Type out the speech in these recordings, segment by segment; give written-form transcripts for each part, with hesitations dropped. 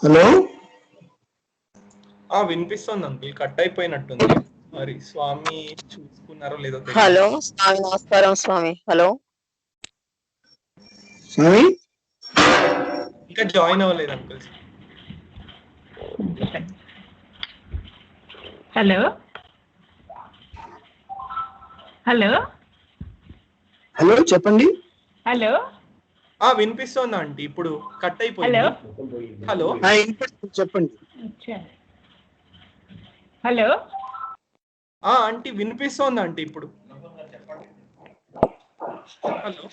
Hello, వినిపిస్తుంది uncle, cut అయిపోయినట్టుంది. మరి స్వామి చూసుకున్నారో లేదో తెలియదు. హలో స్వామి, నమస్కారం స్వామి. హలో స్వామి ఇంకా జాయిన్ అవ్వలేదు అంకుల్. హలో హలో హలో చెప్పండి. హలో వినిపిస్తుంది ఆంటీ, ఇప్పుడు కట్ అయిపోయింది. హలో చెప్పండి. హలో ఆంటీ వినిపిస్తుంది ఆంటీ ఇప్పుడు. హలో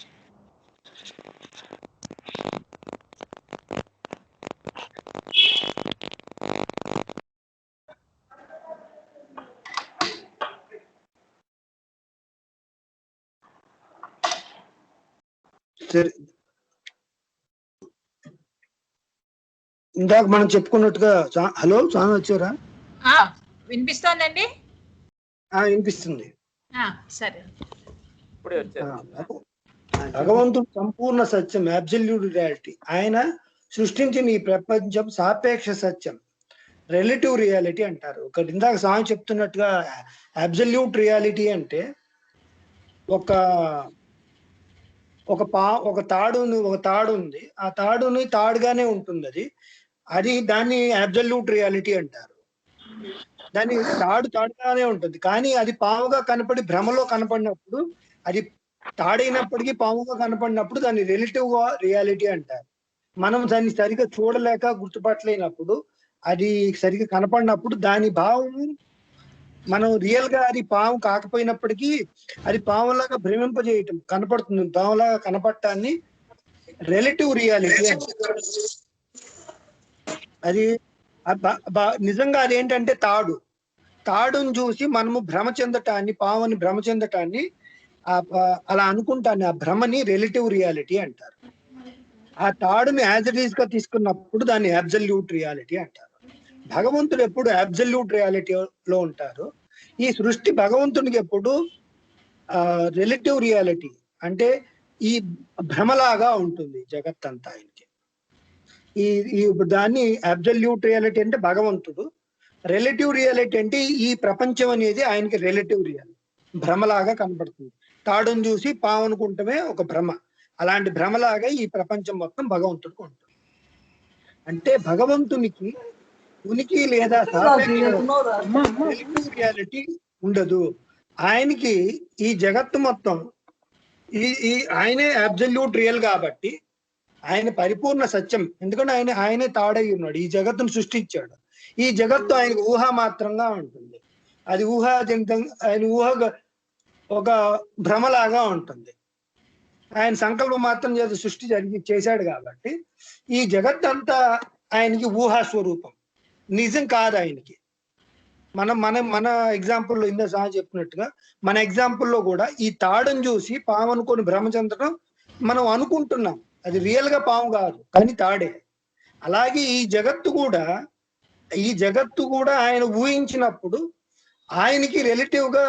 సరే, ఇందాక మనం చెప్పుకున్నట్టుగా హలో స్వామి వచ్చారా? వినిపిస్తోందండి. వినిపిస్తుంది. సరే, భగవంతుడు సంపూర్ణ సత్యం, అబ్సల్యూట్ రియాలిటీ. ఆయన సృష్టించిన ఈ ప్రపంచం సాపేక్ష సత్యం, రిలేటివ్ రియాలిటీ అంటారు. ఒకటి ఇందాక స్వామి చెప్తున్నట్టుగా అబ్సల్యూట్ రియాలిటీ అంటే ఒక తాడు ఉంది, ఆ తాడుని తాడుగానే ఉంటుంది. అది దాన్ని అబ్సల్యూట్ రియాలిటీ అంటారు. దాన్ని తాడుగానే ఉంటుంది, కానీ అది పాముగా కనపడి భ్రమలో కనపడినప్పుడు, అది తాడైనప్పటికీ పాముగా కనపడినప్పుడు దాన్ని రిలేటివ్ రియాలిటీ అంటారు. మనం దాన్ని సరిగా చూడలేక గుర్తుపట్టలేనప్పుడు, అది సరిగా కనపడినప్పుడు దాని భావం మనం రియల్ గా అది పాము కాకపోయినప్పటికీ అది పాములాగా భ్రమింపజేయటం, కనపడుతుంది. పాములాగా కనపడటాన్ని రిలేటివ్ రియాలిటీ అంటారు. అది నిజంగా అదేంటంటే తాడుని చూసి మనము భ్రమ చెందటాన్ని, పాముని భ్రమ చెందటాన్ని, అలా అనుకుంటాన్ని, ఆ భ్రమని రిలేటివ్ రియాలిటీ అంటారు. ఆ తాడుని యాజ్ ఇట్ ఈస్ గా తీసుకున్నప్పుడు దాన్ని అబ్సల్యూట్ రియాలిటీ అంటారు. భగవంతుడు ఎప్పుడు అబ్సల్యూట్ రియాలిటీలో ఉంటారు. ఈ సృష్టి భగవంతునికి ఎప్పుడు రిలేటివ్ రియాలిటీ అంటే ఈ భ్రమలాగా ఉంటుంది జగత్తంతా ఆయనకి. ఈ దాన్ని అబ్సల్యూట్ రియాలిటీ అంటే భగవంతుడు, రిలేటివ్ రియాలిటీ అంటే ఈ ప్రపంచం అనేది ఆయనకి రిలేటివ్ రియాలిటీ, భ్రమలాగా కనపడుతుంది. తాడును చూసి పాము అనుకుంటమే ఒక భ్రమ, అలాంటి భ్రమలాగా ఈ ప్రపంచం మొత్తం భగవంతుడికి ఉంటుంది. అంటే భగవంతునికి ఉనికి లేదా రిలేటివ్ రియాలిటీ ఉండదు. ఆయనకి ఈ జగత్తు మొత్తం ఆయనే అబ్సల్యూట్ రియల్ కాబట్టి ఆయన పరిపూర్ణ సత్యం. ఎందుకంటే ఆయనే తాడై ఉన్నాడు, ఈ జగత్తును సృష్టించాడు. ఈ జగత్తు ఆయనకు ఊహా మాత్రంగా ఉంటుంది. అది ఆయన ఒక భ్రమలాగా ఉంటుంది. ఆయన సంకల్పం మాత్రం చేత సృష్టి చేశాడు కాబట్టి ఈ జగత్తంతా ఆయనకి ఊహా స్వరూపం, నిజం కాదు ఆయనకి. మన ఎగ్జాంపుల్లో ఇందా సార్ చెప్పినట్టుగా మన ఎగ్జాంపుల్లో కూడా ఈ తాడును చూసి పాము అనుకొని భ్రమ చెందడం మనం అనుకుంటున్నాం, అది రియల్ గా పాము కాదు కానీ తాడే. అలాగే ఈ జగత్తు కూడా ఆయన ఊహించినప్పుడు ఆయనకి రిలేటివ్ గా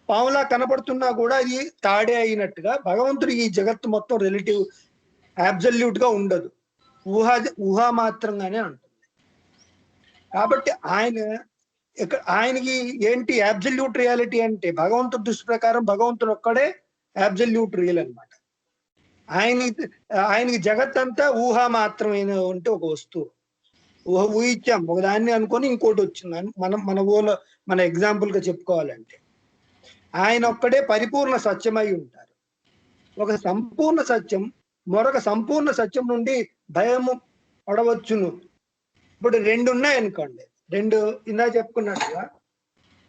పాములా కనపడుతున్నా కూడా అది తాడే అయినట్టుగా భగవంతుడు ఈ జగత్తు మొత్తం రిలేటివ్ అబ్సల్యూట్ గా ఉండదు, ఊహా మాత్రంగానే ఉంటుంది. కాబట్టి ఆయనకి ఏంటి అబ్సల్యూట్ రియాలిటీ అంటే భగవంతుడి దృష్టి ప్రకారం భగవంతుడు ఒక్కడే అబ్సల్యూట్ రియల్ అనమాట. ఆయనకి జగత్ అంతా ఊహా మాత్రమైన ఉంటే ఒక వస్తువు ఊహించాం, ఒకదాన్ని అనుకొని ఇంకోటి వచ్చింది. మన ఎగ్జాంపుల్ గా చెప్పుకోవాలంటే ఆయన ఒక్కడే పరిపూర్ణ సత్యమై ఉంటారు. ఒక సంపూర్ణ సత్యం మరొక సంపూర్ణ సత్యం నుండి భయము పడవచ్చును. ఇప్పుడు రెండు ఉన్నాయి అనుకోండి, రెండు ఇందా చెప్పుకున్నట్టుగా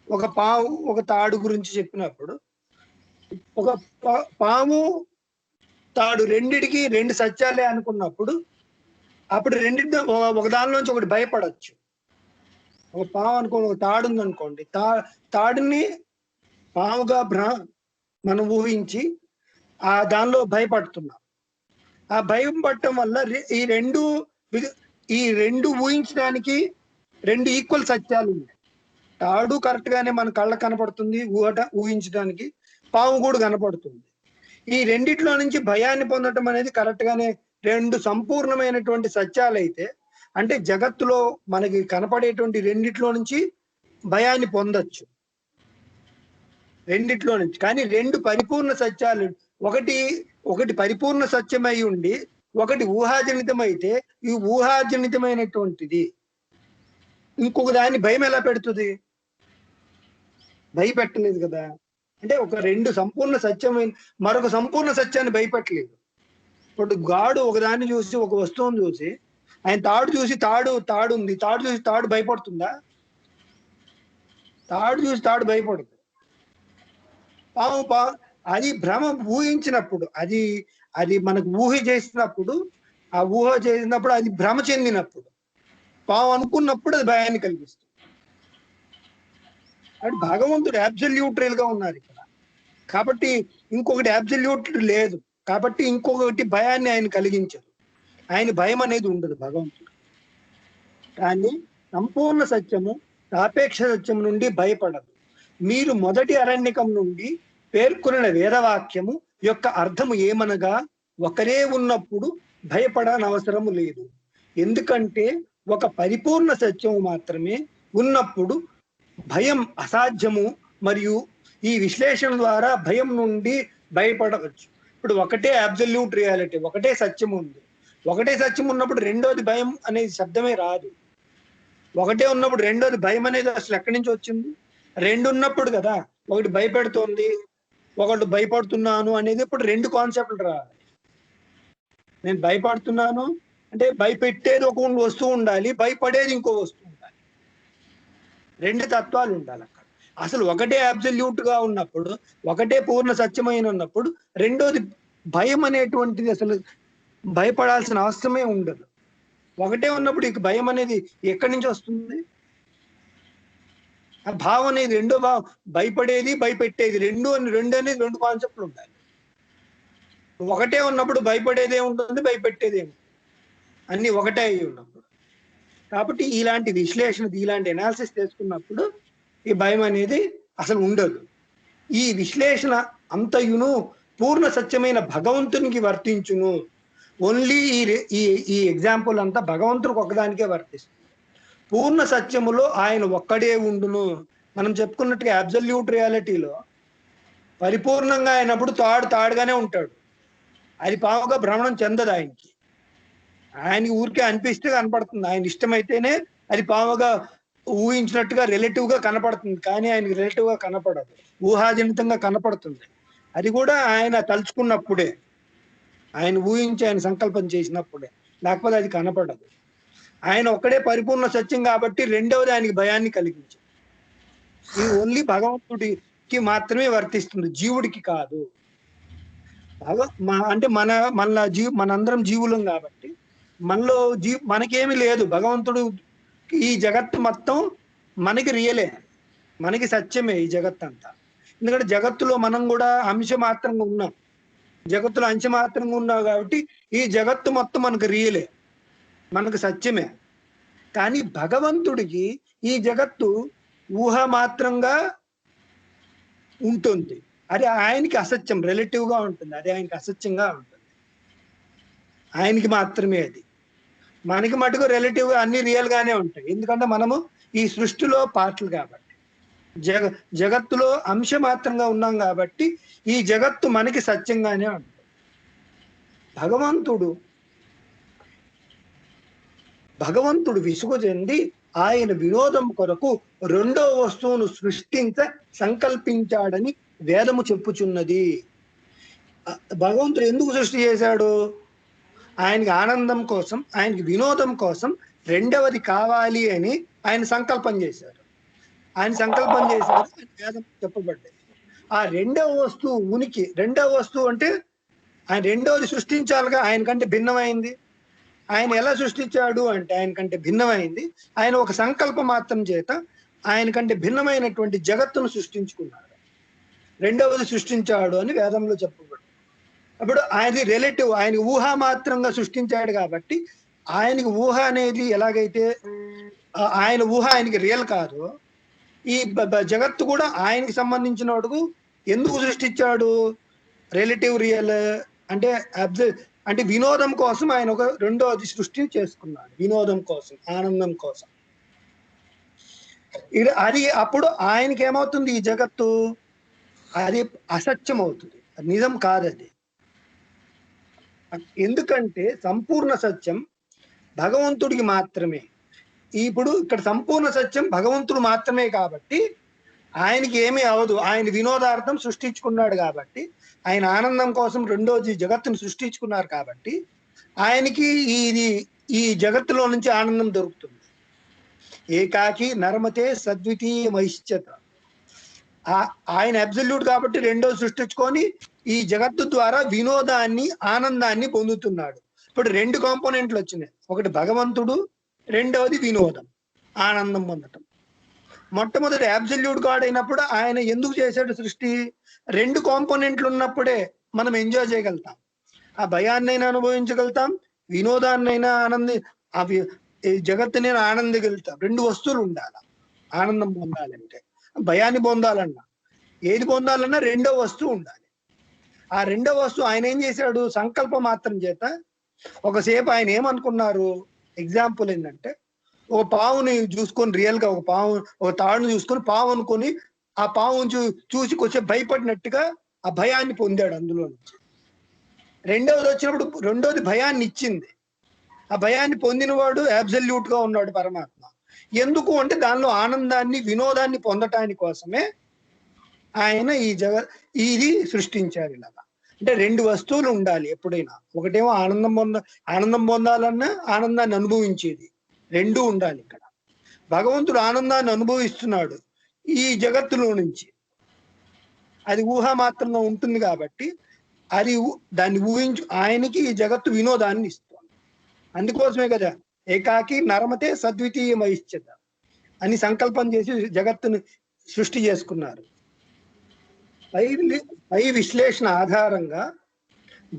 ఒక పాము ఒక తాడు గురించి చెప్పినప్పుడు ఒక పాము తాడు రెండిటికి రెండు సత్యాలే అనుకున్నప్పుడు అప్పుడు రెండింటి ఒక దానిలోంచి ఒకటి భయపడచ్చు. ఒక పాము అనుకోండి, ఒక తాడు ఉంది అనుకోండి, తాడుని పాముగా మనం ఊహించి దానిలో భయపడుతున్నాం. ఆ భయం పడటం వల్ల ఈ రెండు ఊహించడానికి రెండు ఈక్వల్ సత్యాలు ఉన్నాయి. తాడు కరెక్ట్ గానే మన కళ్ళకు కనపడుతుంది, ఊహించడానికి. పాము కూడా కనపడుతుంది. ఈ రెండిట్లో నుంచి భయాన్ని పొందటం అనేది కరెక్ట్ గానే రెండు సంపూర్ణమైనటువంటి సత్యాలైతే, అంటే జగత్తులో మనకి కనపడేటువంటి రెండిట్లో నుంచి భయాన్ని పొందొచ్చు, రెండిట్లో నుంచి. కానీ రెండు పరిపూర్ణ సత్యాలు, ఒకటి పరిపూర్ణ సత్యమై ఉండి ఒకటి ఊహాజనితమైతే, ఈ ఊహాజనితమైనటువంటిది ఇంకొక దాన్ని భయం ఎలా పెడుతుంది? భయపెట్టలేదు కదా. అంటే ఒక రెండు సంపూర్ణ సత్యమైన మరొక సంపూర్ణ సత్యాన్ని భయపెట్టలేదు. ఇప్పుడు గాడు ఒకదాన్ని చూసి, ఒక వస్తువుని చూసి, ఆయన తాడు చూసి తాడు ఉంది, తాడు చూసి తాడు భయపడుతుందా? తాడు చూసి తాడు భయపడదు. పాము అది భ్రమ ఊహించినప్పుడు, అది మనకు ఊహ చేసినప్పుడు, ఆ ఊహ చేసినప్పుడు అది భ్రమ చెందినప్పుడు, పాము అనుకున్నప్పుడు అది భయాన్ని కలిగిస్తుంది. అది భగవంతుడు అబ్సల్యూట్ గా ఉన్నారు ఇక్కడ. కాబట్టి ఇంకొకటి అబ్సల్యూట్ లేదు, కాబట్టి ఇంకొకటి భయాన్ని ఆయన కలిగించదు. ఆయన భయం అనేది ఉండదు భగవంతుడు. కానీ సంపూర్ణ సత్యము సాపేక్ష సత్యం నుండి భయపడదు. మీరు మొదటి అరణ్యకం నుండి పేర్కొన్న వేదవాక్యము యొక్క అర్థము ఏమనగా, ఒకరే ఉన్నప్పుడు భయపడనవసరము లేదు. ఎందుకంటే ఒక పరిపూర్ణ సత్యము మాత్రమే ఉన్నప్పుడు భయం అసాధ్యము. మరియు ఈ విశ్లేషణ ద్వారా భయం నుండి భయపడవచ్చు. ఇప్పుడు ఒకటే అబ్సల్యూట్ రియాలిటీ, ఒకటే సత్యం ఉంది. ఒకటే సత్యం ఉన్నప్పుడు రెండోది భయం అనేది శబ్దమే రాదు. ఒకటే ఉన్నప్పుడు రెండోది భయం అనేది అసలు ఎక్కడి నుంచి వచ్చింది? రెండు ఉన్నప్పుడు కదా. ఒకటి భయపెడుతోంది, ఒకటి భయపడుతున్నాను అనేది. ఇప్పుడు రెండు కాన్సెప్ట్లు రావాలి. నేను భయపడుతున్నాను అంటే భయపెట్టేది ఒక వస్తువు ఉండాలి, భయపడేది ఇంకో వస్తువు ఉండాలి. రెండు తత్వాలు ఉండాలి అక్కడ. అసలు ఒకటే అబ్సల్యూట్ గా ఉన్నప్పుడు, ఒకటే పూర్ణ సత్యమైన ఉన్నప్పుడు రెండోది భయం అనేటువంటిది అసలు భయపడాల్సిన అవసరమే ఉండదు. ఒకటే ఉన్నప్పుడు ఇక భయం అనేది ఎక్కడి నుంచి వస్తుంది? ఆ భావం అనేది రెండో భావం, భయపడేది భయపెట్టేది రెండు అనేది రెండు కాన్సెప్ట్లు ఉంటాయి. ఒకటే ఉన్నప్పుడు భయపడేదే ఉంటుంది, భయపెట్టేదే ఉంటుంది, అన్ని ఒకటే అయి ఉన్నప్పుడు. కాబట్టి ఇలాంటి విశ్లేషణ, ఇలాంటి ఎనాలిసిస్ చేసుకున్నప్పుడు ఈ భయం అనేది అసలు ఉండదు. ఈ విశ్లేషణ అంతయును పూర్ణ సత్యమైన భగవంతునికి వర్తించును. ఓన్లీ ఈ ఎగ్జాంపుల్ అంతా భగవంతుడికి ఒకదానికే వర్తిస్తుంది. పూర్ణ సత్యములో ఆయన ఒక్కడే ఉండును. మనం చెప్పుకున్నట్టుగా అబ్సల్యూట్ రియాలిటీలో పరిపూర్ణంగా అయినప్పుడు తాడుగానే ఉంటాడు. అది పావుగా భ్రమణం చెందదు ఆయనకి. ఆయనకి ఊరికే అనిపిస్తే కనపడుతుంది. ఆయన ఇష్టమైతేనే అది పావుగా ఊహించినట్టుగా రిలేటివ్ గా కనపడుతుంది. కానీ ఆయనకి రిలేటివ్ గా కనపడదు, ఊహాజనితంగా కనపడుతుంది. అది కూడా ఆయన తలుచుకున్నప్పుడే, ఆయన ఊహించి ఆయన సంకల్పం చేసినప్పుడే, లేకపోతే అది కనపడదు. ఆయన ఒక్కడే పరిపూర్ణ సత్యం కాబట్టి రెండవది ఆయనకి భయాన్ని కలిగించింది. ఇది ఓన్లీ భగవంతుడికి మాత్రమే వర్తిస్తుంది, జీవుడికి కాదు. అంటే మనందరం జీవులం కాబట్టి మనలో మనకేమి లేదు. భగవంతుడు ఈ జగత్తు మొత్తం మనకి రియలే, మనకి సత్యమే ఈ జగత్ అంతా. ఎందుకంటే జగత్తులో మనం కూడా అంశమాత్రంగా ఉన్నాం, జగత్తులో అంశమాత్రంగా ఉన్నాం కాబట్టి ఈ జగత్తు మొత్తం మనకు రియలే, మనకు సత్యమే. కానీ భగవంతుడికి ఈ జగత్తు ఊహ మాత్రంగా ఉంటుంది. అది ఆయనకి అసత్యం, రిలేటివ్ గా ఉంటుంది. అది ఆయనకి అసత్యంగా ఉంటుంది, ఆయనకి మాత్రమే అది. మనకి మటుకు రిలేటివ్ అన్ని రియల్ గానే ఉంటాయి. ఎందుకంటే మనము ఈ సృష్టిలో పార్ట్లు కాబట్టి, జగత్తులో అంశ మాత్రంగా ఉన్నాం కాబట్టి ఈ జగత్తు మనకి సత్యంగానే ఉంటుంది. భగవంతుడు విసుగు చెంది ఆయన వినోదం కొరకు రెండో వస్తువును సంకల్పించాడని వేదము చెప్పుచున్నది. భగవంతుడు ఎందుకు సృష్టి చేశాడు? ఆయనకి ఆనందం కోసం, ఆయనకి వినోదం కోసం రెండవది కావాలి అని ఆయన సంకల్పం చేశారు. ఆయన సంకల్పం చేశారు, వేదం చెప్పబడ్డాయి. ఆ రెండవ వస్తువు ఉనికి, రెండవ వస్తువు అంటే ఆయన రెండవది సృష్టించాలిగా. ఆయనకంటే భిన్నమైంది. ఆయన ఎలా సృష్టించాడు అంటే ఆయనకంటే భిన్నమైంది. ఆయన ఒక సంకల్ప మాత్రం చేత ఆయనకంటే భిన్నమైనటువంటి జగత్తును సృష్టించుకున్నాడు, రెండవది సృష్టించాడు అని వేదంలో చెప్పబడింది. అప్పుడు ఆయన రిలేటివ్, ఆయన ఊహ మాత్రంగా సృష్టించాడు కాబట్టి ఆయనకి ఊహ అనేది ఎలాగైతే ఆయన ఊహ ఆయనకి రియల్ కాదు, ఈ జగత్తు కూడా ఆయనకి సంబంధించిన వాడుకు ఎందుకు సృష్టించాడు? రిలేటివ్ రియల్ అంటే అంటే వినోదం కోసం ఆయన ఒక రెండోది సృష్టి చేసుకున్నాడు, వినోదం కోసం, ఆనందం కోసం. అది అప్పుడు ఆయనకి ఏమవుతుంది? ఈ జగత్తు అది అసత్యం అవుతుంది, నిజం కాదు అది. ఎందుకంటే సంపూర్ణ సత్యం భగవంతుడికి మాత్రమే. ఇప్పుడు ఇక్కడ సంపూర్ణ సత్యం భగవంతుడు మాత్రమే కాబట్టి ఆయనకి ఏమీ అవదు. ఆయన వినోదార్థం సృష్టించుకున్నాడు కాబట్టి, ఆయన ఆనందం కోసం రెండోది జగత్తును సృష్టించుకున్నారు కాబట్టి ఆయనకి ఈ జగత్తులో నుంచి ఆనందం దొరుకుతుంది. ఏకాకి నరమతే సద్వితీయ మహిష్యత. ఆయన అబ్సల్యూట్ కాబట్టి రెండోది సృష్టించుకొని ఈ జగత్తు ద్వారా వినోదాన్ని, ఆనందాన్ని పొందుతున్నాడు. ఇప్పుడు రెండు కాంపోనెంట్లు వచ్చినాయి, ఒకటి భగవంతుడు, రెండవది వినోదం, ఆనందం పొందటం. మొట్టమొదటి అబ్సల్యూట్ గాడ్ అయినప్పుడు ఆయన ఎందుకు చేశాడు సృష్టి? రెండు కాంపోనెంట్లు ఉన్నప్పుడే మనం ఎంజాయ్ చేయగలుగుతాం, ఆ భయాన్నైనా అనుభవించగలుగుతాం, వినోదాన్నైనా జగత్తునైనా ఆనందగలుగుతాం. రెండు వస్తువులు ఉండాలి ఆనందం పొందాలంటే. భయాన్ని పొందాలన్నా, ఏది పొందాలన్నా రెండో వస్తువు ఉండాలి. ఆ రెండో వస్తువు ఆయన ఏం చేశాడు? సంకల్ప మాత్రం చేత ఒకసేపు ఆయన ఏమనుకున్నారు? ఎగ్జాంపుల్ ఏంటంటే, ఒక పావుని చూసుకొని, రియల్ గా ఒక తాడును చూసుకొని పావు అనుకొని ఆ పావును చూసి కొంచెం భయపడినట్టుగా ఆ భయాన్ని పొందాడు అందులో నుంచి. రెండవది వచ్చినప్పుడు రెండోది భయాన్ని ఇచ్చింది. ఆ భయాన్ని పొందినవాడు అబ్సల్యూట్ గా ఉన్నాడు పరమాత్మ. ఎందుకు అంటే దానిలో ఆనందాన్ని, వినోదాన్ని పొందటానికి కోసమే ఆయన ఇది సృష్టించారు. ఇలాగా అంటే రెండు వస్తువులు ఉండాలి ఎప్పుడైనా. ఒకటేమో ఆనందం పొందాలన్నా ఆనందాన్ని అనుభవించేది, రెండూ ఉండాలి. ఇక్కడ భగవంతుడు ఆనందాన్ని అనుభవిస్తున్నాడు ఈ జగత్తులో నుంచి. అది ఊహామాత్రంగా ఉంటుంది కాబట్టి దాన్ని ఊహించు ఆయనకి ఈ జగత్తు వినోదాన్ని ఇస్తుంది. అందుకోసమే కదా ఏకాకి నరమతే సద్వితీయ మహిష్యత అని సంకల్పం చేసి జగత్తుని సృష్టి చేసుకున్నారు. పై విశ్లేషణ ఆధారంగా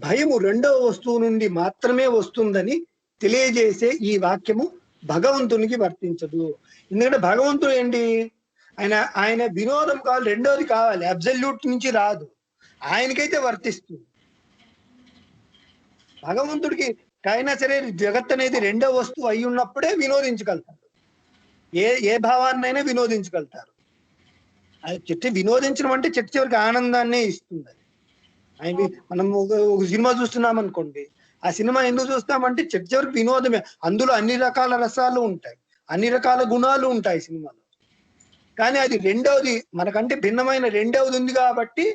భయము రెండవ వస్తువు నుండి మాత్రమే వస్తుందని తెలియజేసే ఈ వాక్యము భగవంతునికి వర్తించదు. ఎందుకంటే భగవంతుడు ఏంటి? ఆయన వినోదం కావాలి, రెండోది కావాలి, అబ్సల్యూట్ నుంచి రాదు, ఆయనకైతే వర్తిస్తుంది. భగవంతుడికి అయినా సరే జగత్ అనేది రెండో వస్తువు అయి ఉన్నప్పుడే వినోదించగలుగుతారు. ఏ భావాన్నైనా వినోదించగలుగుతారు. అది వినోదించడం అంటే చివరికి ఆనందాన్నే ఇస్తుంది. అది మనం ఒక సినిమా చూస్తున్నాం అనుకోండి, ఆ సినిమా ఎందుకు చూస్తామంటే చివరికి వినోదమే. అందులో అన్ని రకాల రసాలు ఉంటాయి, అన్ని రకాల గుణాలు ఉంటాయి సినిమాలో. కానీ అది రెండవది, మనకంటే భిన్నమైన రెండవది ఉంది కాబట్టి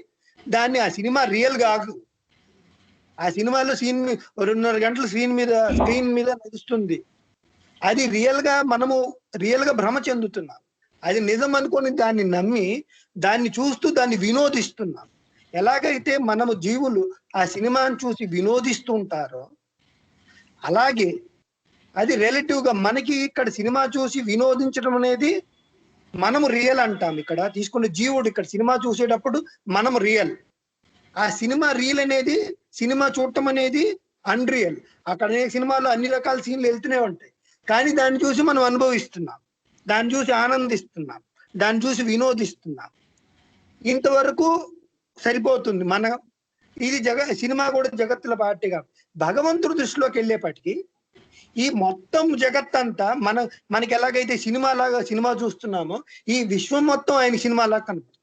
దాన్ని ఆ సినిమా రియల్ కాదు. ఆ సినిమాలో 2.5 గంటలు స్క్రీన్ మీద నడుస్తుంది. అది మనము రియల్ గా భ్రమ చెందుతున్నాం. అది నిజం అనుకొని దాన్ని నమ్మి దాన్ని చూస్తూ దాన్ని వినోదిస్తున్నాం. ఎలాగైతే మనము జీవులు ఆ సినిమాను చూసి వినోదిస్తూ ఉంటారో అలాగే అది రిలేటివ్ గా మనకి ఇక్కడ సినిమా చూసి వినోదించడం అనేది మనము రియల్ అంటాం. ఇక్కడ తీసుకున్న జీవుడు ఇక్కడ సినిమా చూసేటప్పుడు మనము రియల్. ఆ సినిమా రియల్ అనేది, సినిమా చూడటం అనేది అన్రియల్. అక్కడ సినిమాలో అన్ని రకాల సీన్లు వెళ్తూనే ఉంటాయి, కానీ దాన్ని చూసి మనం అనుభవిస్తున్నాం, దాన్ని చూసి ఆనందిస్తున్నాం, దాన్ని చూసి వినోదిస్తున్నాం. ఇంతవరకు సరిపోతుంది. ఇది సినిమా కూడా జగత్తుల పార్టీగా. భగవంతుడి దృష్టిలోకి వెళ్ళేపటికి ఈ మొత్తం జగత్తంతా మనకి ఎలాగైతే సినిమా చూస్తున్నామో ఈ విశ్వం మొత్తం ఆయన సినిమాలాగా కనపడుతుంది.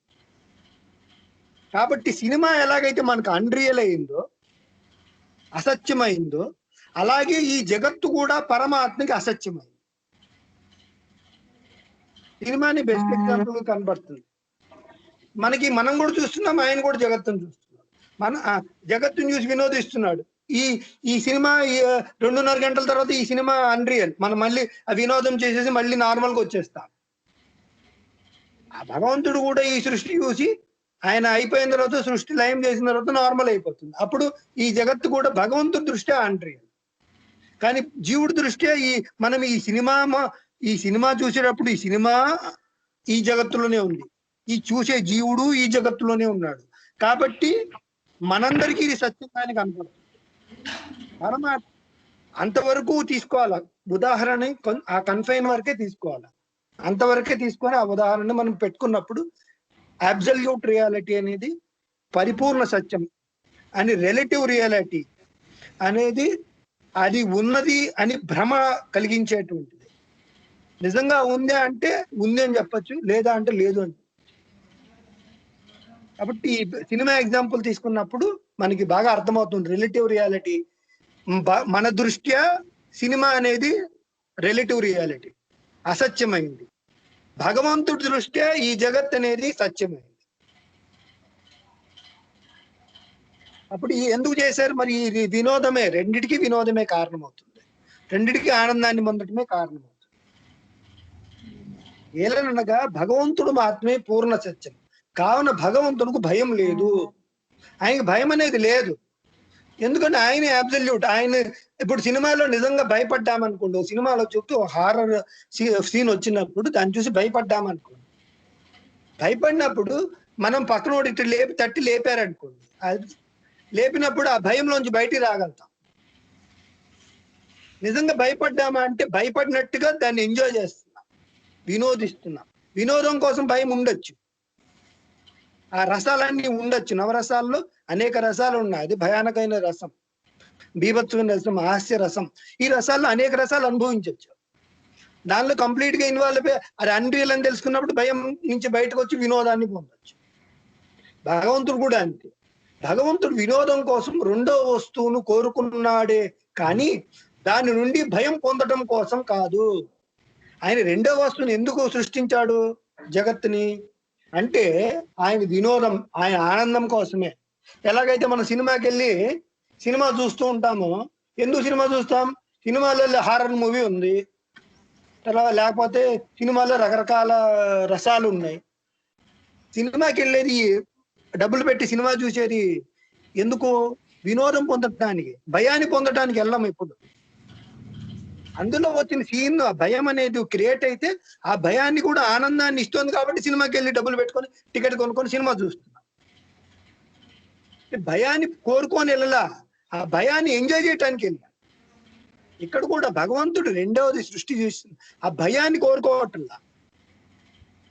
కాబట్టి సినిమా ఎలాగైతే మనకు అన్రియల్ అయిందో, అసత్యమైందో, అలాగే ఈ జగత్తు కూడా పరమాత్మకి అసత్యమైంది. సినిమాని బెస్ట్ ఎగ్జాంపుల్ గా కనబడుతుంది మనం కూడా చూస్తున్నాం, ఆయన కూడా జగత్తును చూస్తున్నాడు. జగత్తుని చూసి వినోదిస్తున్నాడు. ఈ సినిమా 2.5 గంటల తర్వాత ఈ సినిమా అన్రియల్, మనం మళ్ళీ వినోదం చేసేసి మళ్ళీ నార్మల్ గా వచ్చేస్తాం. ఆ భగవంతుడు కూడా ఈ సృష్టి చూసి ఆయన అయిపోయిన తర్వాత, సృష్టి లయం చేసిన తర్వాత నార్మల్ అయిపోతుంది. అప్పుడు ఈ జగత్తు కూడా భగవంతుడి దృష్ట్యా అన్రియల్. కానీ జీవుడి దృష్ట్యా మనం ఈ సినిమా చూసేటప్పుడు ఈ సినిమా ఈ జగత్తులోనే ఉంది, ఈ చూసే జీవుడు ఈ జగత్తులోనే ఉన్నాడు. కాబట్టి మనందరికీ ఇది సత్యంగానే కనపడుతుంది. పరమాత్మ అంతవరకు తీసుకోవాలా, ఉదాహరణ ఆ కన్ఫైన్ వరకే తీసుకోవాలా. అంతవరకే తీసుకొని ఆ ఉదాహరణ మనం పెట్టుకున్నప్పుడు అబ్సల్యూట్ రియాలిటీ అనేది పరిపూర్ణ సత్యం అని, రిలేటివ్ రియాలిటీ అనేది అది ఉన్నది అని భ్రమ కలిగించేటువంటిది. నిజంగా ఉంది అంటే ఉంది అని చెప్పచ్చు, లేదా అంటే లేదు అని. కాబట్టి ఈ సినిమా ఎగ్జాంపుల్ తీసుకున్నప్పుడు మనకి బాగా అర్థమవుతుంది రిలేటివ్ రియాలిటీ. మన దృష్ట్యా సినిమా అనేది రిలేటివ్ రియాలిటీ, అసత్యమైంది. భగవంతుడి దృష్ట్యా ఈ జగత్ అనేది సత్యమైంది. అప్పుడు ఎందుకు చేశారు మరి? ఇది వినోదమే, రెండిటికి వినోదమే కారణమవుతుంది, రెండిటికి ఆనందాన్ని పొందటమే కారణమవుతుంది. ఏలనగా భగవంతుడు మాత్రమే పూర్ణ సత్యం. కావున భగవంతునికి భయం లేదు, ఆయనకి భయం అనేది లేదు. ఎందుకంటే ఆయన అబ్సల్యూట్. ఆయన ఇప్పుడు సినిమాలో నిజంగా భయపడ్డామనుకోండి, సినిమాలో చూస్తే హారర్ సీన్ వచ్చినప్పుడు దాన్ని చూసి భయపడ్డామనుకోండి, భయపడినప్పుడు మనం పక్కనోడు ఇటు తట్టి లేపారనుకోండి, అది లేపినప్పుడు ఆ భయంలోంచి బయటికి రాగలుగుతాం. నిజంగా భయపడ్డామా అంటే భయపడినట్టుగా దాన్ని ఎంజాయ్ చేస్తున్నాం, వినోదిస్తున్నాం. వినోదం కోసం భయం ఉండొచ్చు, ఆ రసాలన్నీ ఉండొచ్చు. నవరసాల్లో అనేక రసాలు ఉన్నాయి. అది భయానకమైన రసం, బీభత్సమైన రసం, హాస్య రసం. ఈ రసాల్లో అనేక రసాలు అనుభవించవచ్చు. దానిలో కంప్లీట్ గా ఇన్వాల్వ్ అయిపోయి అది అన్రియల్ అని తెలుసుకున్నప్పుడు భయం నుంచి బయటకు వచ్చి వినోదాన్ని పొందొచ్చు. భగవంతుడు కూడా అంతే. భగవంతుడు వినోదం కోసం రెండో వస్తువును కోరుకున్నాడే కానీ దాని నుండి భయం పొందడం కోసం కాదు. ఆయన రెండో వస్తువుని ఎందుకు సృష్టించాడు జగత్తుని అంటే ఆయన వినోదం, ఆయన ఆనందం కోసమే. ఎలాగైతే మనం సినిమాకి వెళ్ళి సినిమా చూస్తూ ఉంటామో, ఎందుకు సినిమా చూస్తాం? సినిమాలో హారర్ మూవీ ఉంది, తర్వాత లేకపోతే సినిమాలో రకరకాల రసాలు ఉన్నాయి. సినిమాకి వెళ్ళేది, డబ్బులు పెట్టి సినిమా చూసేది ఎందుకు? వినోదం పొందటానికి, భయాన్ని పొందటానికి వెళ్ళాము. ఇప్పుడు అందులో వచ్చిన సీన్ భయం అనేది క్రియేట్ అయితే ఆ భయాన్ని కూడా ఆనందాన్ని ఇస్తుంది కాబట్టి సినిమాకి వెళ్ళి డబ్బులు పెట్టుకొని టికెట్ కొనుక్కొని సినిమా చూస్తున్నాం. భయాన్ని కోరుకొని వెళ్ళలా, ఆ భయాన్ని ఎంజాయ్ చేయటానికి వెళ్ళా. ఇక్కడ కూడా భగవంతుడు రెండవది సృష్టి చేస్తుంది, ఆ భయాన్ని కోరుకోవట్లా.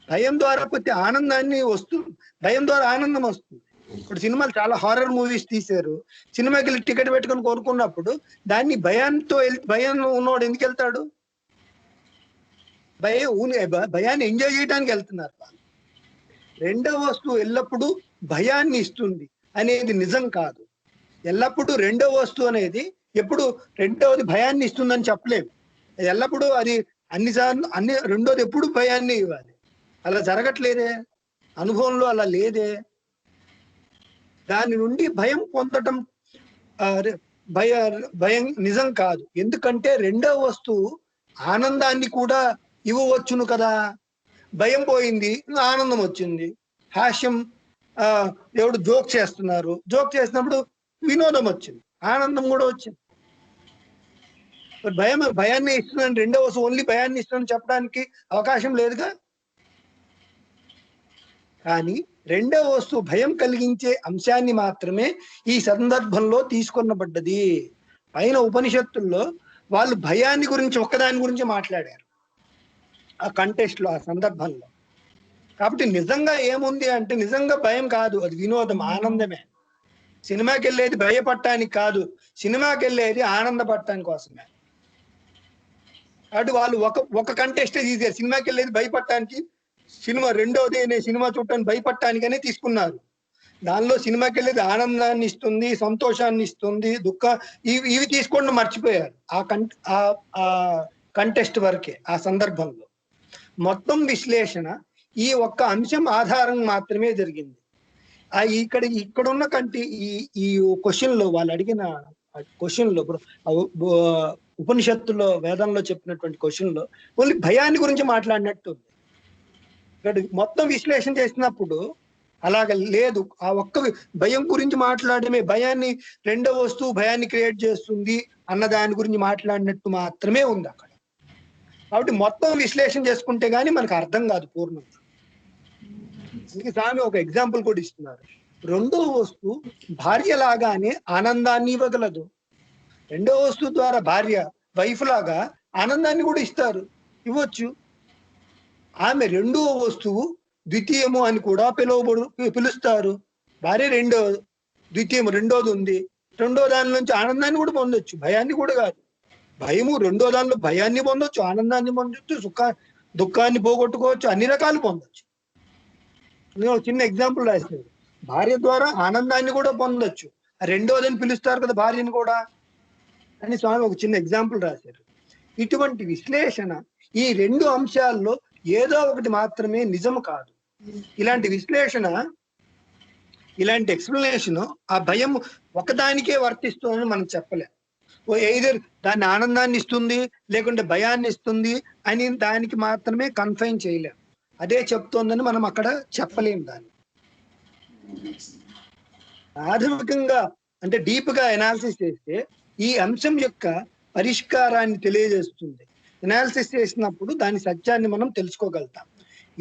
భయం ద్వారా ప్రతి ఆనందాన్ని వస్తుంది, భయం ద్వారా ఆనందం వస్తుంది. ఇప్పుడు సినిమాలు చాలా హారర్ మూవీస్ తీశారు, సినిమాకి వెళ్ళి టికెట్ పెట్టుకొని కోరుకున్నప్పుడు దాన్ని భయం ఉన్నవాడు ఎందుకు వెళ్తాడు? భయాన్ని ఎంజాయ్ చేయడానికి వెళ్తున్నారు. రెండవ వస్తువు ఎల్లప్పుడూ భయాన్ని ఇస్తుంది అనేది నిజం కాదు. ఎల్లప్పుడూ రెండవ వస్తువు అనేది ఎప్పుడు రెండవది భయాన్ని ఇస్తుందని చెప్పలేము. ఎల్లప్పుడూ అది అన్నిసార్లు రెండోది ఎప్పుడు భయాన్ని ఇవ్వాలి, అలా జరగట్లేదే, అనుభవంలో అలా లేదే. దాని నుండి భయం పొందటం భయం నిజం కాదు. ఎందుకంటే రెండవ వస్తువు ఆనందాన్ని కూడా ఇవ్వవచ్చును కదా. భయం పోయింది, ఆనందం వచ్చింది. హాస్యం, ఎవడు జోక్ చేస్తున్నారు, జోక్ చేసినప్పుడు వినోదం వచ్చింది, ఆనందం కూడా వచ్చింది. భయాన్ని ఇస్తున్నాను, రెండవ వస్తువు ఓన్లీ భయాన్ని ఇస్తున్నాను చెప్పడానికి అవకాశం లేదుగా. కానీ రెండవ వస్తువు భయం కలిగించే అంశాన్ని మాత్రమే ఈ సందర్భంలో తీసుకొనబడ్డది. పైన ఉపనిషత్తుల్లో వాళ్ళు భయాన్ని గురించి ఒక్కదాని గురించి మాట్లాడారు ఆ కంటెస్ట్ లో, ఆ సందర్భంలో. కాబట్టి నిజంగా ఏముంది అంటే నిజంగా భయం కాదు, అది వినోదం, ఆనందమే. సినిమాకి వెళ్ళేది భయపడటానికి కాదు, సినిమాకి వెళ్ళేది ఆనందపడటానికి కోసమే. అటు వాళ్ళు ఒక కంటెస్ట్ తీసారు, సినిమాకి వెళ్ళేది భయపడటానికి, సినిమా రెండోది సినిమా చూడటానికి భయపడటానికనే తీసుకున్నారు. దానిలో సినిమాకి వెళ్ళేది ఆనందాన్ని ఇస్తుంది, సంతోషాన్ని ఇస్తుంది, ఇవి తీసుకోండి మర్చిపోయారు ఆ కంటెస్ట్ వరకే. ఆ సందర్భంలో మొత్తం విశ్లేషణ ఈ ఒక్క అంశం ఆధారం మాత్రమే జరిగింది. ఇక్కడున్న ఈ క్వశ్చన్ లో, వాళ్ళు అడిగిన క్వశ్చన్ లో, ఉపనిషత్తులో వేదంలో చెప్పినటువంటి క్వశ్చన్ లో ఓన్లీ భయాన్ని గురించి మాట్లాడినట్టు ఇక్కడ మొత్తం విశ్లేషణ చేసినప్పుడు అలాగ లేదు. ఆ ఒక్క భయం గురించి మాట్లాడమే, భయాన్ని రెండవ వస్తువు భయాన్ని క్రియేట్ చేస్తుంది అన్న దాని గురించి మాట్లాడినట్టు మాత్రమే ఉంది అక్కడ. కాబట్టి మొత్తం విశ్లేషణ చేసుకుంటే గానీ మనకు అర్థం కాదు పూర్ణంగా. ఇంక స్వామి ఒక ఎగ్జాంపుల్ కూడా ఇస్తున్నారు. రెండవ వస్తువు భార్య లాగానే ఆనందాన్ని ఇవ్వగలదు. రెండవ వస్తువు ద్వారా భార్య వైఫ్ లాగా ఆనందాన్ని కూడా ఇవ్వచ్చు. ఆమె రెండవ వస్తువు ద్వితీయము అని కూడా పిలుస్తారు. భార్య ద్వితీయము రెండోది ఉంది. రెండో దాని నుంచి ఆనందాన్ని కూడా పొందొచ్చు, భయాన్ని కూడా కాదు. భయము రెండో దానిలో భయాన్ని పొందొచ్చు, ఆనందాన్ని పొందొచ్చు, దుఃఖాన్ని పోగొట్టుకోవచ్చు, అన్ని రకాలు పొందొచ్చు. నేను ఒక చిన్న ఎగ్జాంపుల్ రాశాను. భార్య ద్వారా ఆనందాన్ని కూడా పొందొచ్చు, రెండోదని పిలుస్తారు కదా భార్యని కూడా అని స్వామి ఒక చిన్న ఎగ్జాంపుల్ రాశారు. ఇటువంటి విశ్లేషణ ఈ రెండు అంశాల్లో ఏదో ఒకటి మాత్రమే నిజము కాదు. ఇలాంటి విశ్లేషణ, ఇలాంటి ఎక్స్ప్లెనేషన్ ఆ భయం ఒకదానికే వర్తిస్తుందని మనం చెప్పలేం. ఎయిదర్ దాన్ని ఆనందాన్ని ఇస్తుంది లేకుంటే భయాన్ని ఇస్తుంది అని దానికి మాత్రమే కన్ఫైన్ చేయలేం. అదే చెప్తోందని మనం అక్కడ చెప్పలేం. దాన్ని ప్రాథమికంగా అంటే డీప్ గా ఎనాలిసిస్ చేస్తే ఈ అంశం యొక్క పరిష్కారాన్ని తెలియజేస్తుంది. ఎనాలిసిస్ చేసినప్పుడు దాని సత్యాన్ని మనం తెలుసుకోగలుగుతాం.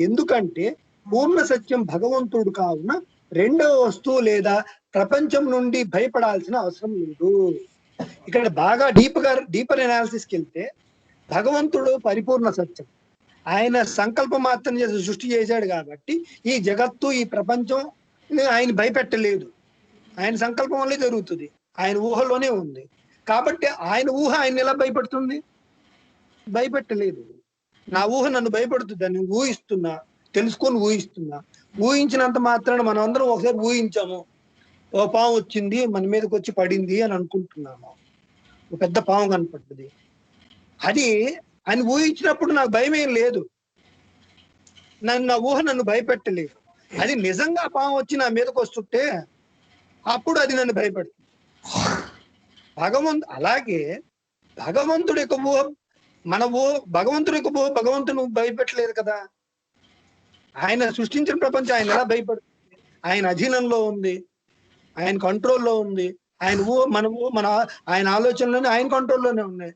ఎందుకంటే పూర్ణ సత్యం భగవంతుడు కావున రెండవ వస్తువు లేదా ప్రపంచం నుండి భయపడాల్సిన అవసరం లేదు. ఇక్కడ బాగా డీపర్ ఎనాలిసిస్కి వెళ్తే భగవంతుడు పరిపూర్ణ సత్యం. ఆయన సంకల్పం మాత్రం చేసి సృష్టి చేశాడు కాబట్టి ఈ జగత్తు ఈ ప్రపంచం ఆయన భయపెట్టలేదు. ఆయన సంకల్పం వల్లే జరుగుతుంది, ఆయన ఊహలోనే ఉంది. కాబట్టి ఆయన ఊహ ఆయన ఎలా భయపెడుతుంది? భయపెట్టలేదు. నా ఊహ నన్ను భయపెడుతుంది, నేను ఊహిస్తున్నా, తెలుసుకొని ఊహిస్తున్నా. ఊహించినంత మాత్రాన మనం అందరం ఒకసారి ఊహించాము, ఓ పాము వచ్చింది మన మీదకి వచ్చి పడింది అని అనుకుంటున్నాము, ఒక పెద్ద పాము కనపడుతుంది. అది అని ఊహించినప్పుడు నాకు భయం ఏం లేదు, నా ఊహ నన్ను భయపెట్టలేదు. అది నిజంగా పాము వచ్చి నా మీదకి వస్తుంటే అప్పుడు అది నన్ను భయపెడుతుంది. అలాగే భగవంతుడి యొక్క ఊహ భగవంతుడి యొక్క ఊహ భగవంతుడు భయపెట్టలేదు కదా. ఆయన సృష్టించిన ప్రపంచం ఆయన ఎలా భయపడుతుంది? ఆయన అధీనంలో ఉంది, ఆయన కంట్రోల్లో ఉంది. మన ఆయన ఆలోచనలోనే ఆయన కంట్రోల్లోనే ఉన్నాయి.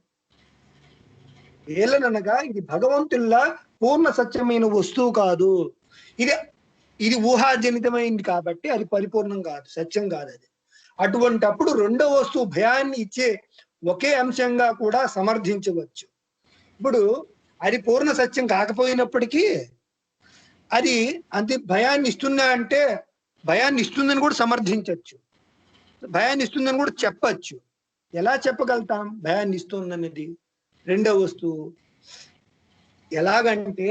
ఏలనగా ఇది భగవంతుల్లా పూర్ణ సత్యమైన వస్తువు కాదు. ఇది ఊహాజనితమైంది కాబట్టి అది పరిపూర్ణం కాదు, సత్యం కాదు అది. అటువంటప్పుడు రెండో వస్తువు భయాన్ని ఇచ్చే ఒకే అంశంగా కూడా సమర్థించవచ్చు. ఇప్పుడు అది పూర్ణ సత్యం కాకపోయినప్పటికీ అది అంతే భయాన్ని ఇస్తున్నా అంటే భయాన్ని ఇస్తుందని కూడా సమర్థించవచ్చు, భయాన్ని ఇస్తుందని కూడా చెప్పచ్చు. ఎలా చెప్పగలుగుతాం భయాన్ని ఇస్తుందనేది రెండవ వస్తువు? ఎలాగంటే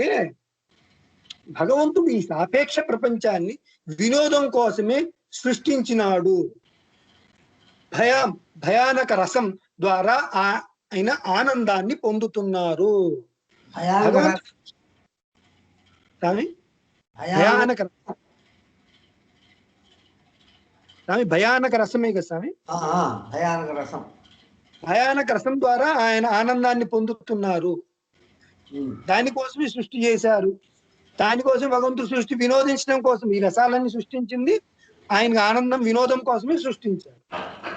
భగవంతుడు ఈ సాపేక్ష ప్రపంచాన్ని వినోదం కోసమే సృష్టించినాడు. భయానక రసం ద్వారా ఆయన ఆనందాన్ని పొందుతున్నారు. భయానక రసమే కదా స్వామి, భయానక రసం ద్వారా ఆయన ఆనందాన్ని పొందుతున్నారు. దానికోసమే సృష్టి చేశారు. దానికోసం భగవంతుడు సృష్టి వినోదించడం కోసం ఈ రసాలన్నీ సృష్టించింది. ఆయన ఆనందం వినోదం కోసమే సృష్టించారు.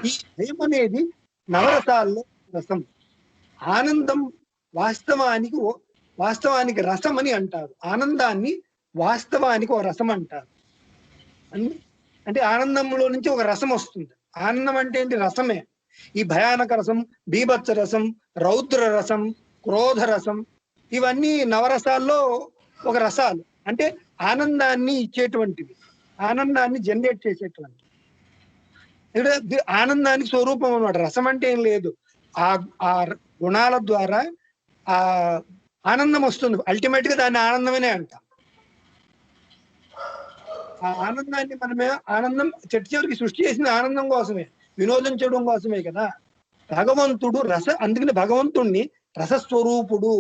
ఈ భయం అనేది నవరసాల్లో రసం. ఆనందం వాస్తవానికి రసం అని అంటారు. ఆనందాన్ని వాస్తవానికి ఒక రసం అంటారు. అంటే ఆనందంలో నుంచి ఒక రసం వస్తుంది. ఆనందం అంటే ఏంటి? రసమే. ఈ భయానక రసం, బీభత్స రసం, రౌద్ర రసం, క్రోధ రసం, ఇవన్నీ నవరసాల్లో ఒక రసాలు. అంటే ఆనందాన్ని ఇచ్చేటువంటివి, ఆనందాన్ని జనరేట్ చేసేటువంటివి. ఇక్కడ ఆనందానికి స్వరూపం అన్నమాట. రసం అంటే ఏం లేదు, ఆ గుణాల ద్వారా ఆ ఆనందం వస్తుంది. అల్టిమేట్ గా దాన్ని ఆనందమనే అంటాం. ఆ ఆనందాన్ని ఆనందం చివరికి సృష్టి చేసిన ఆనందం కోసమే, వినోదించడం కోసమే కదా. భగవంతుడు అందుకని భగవంతుణ్ణి రసస్వరూపుడు,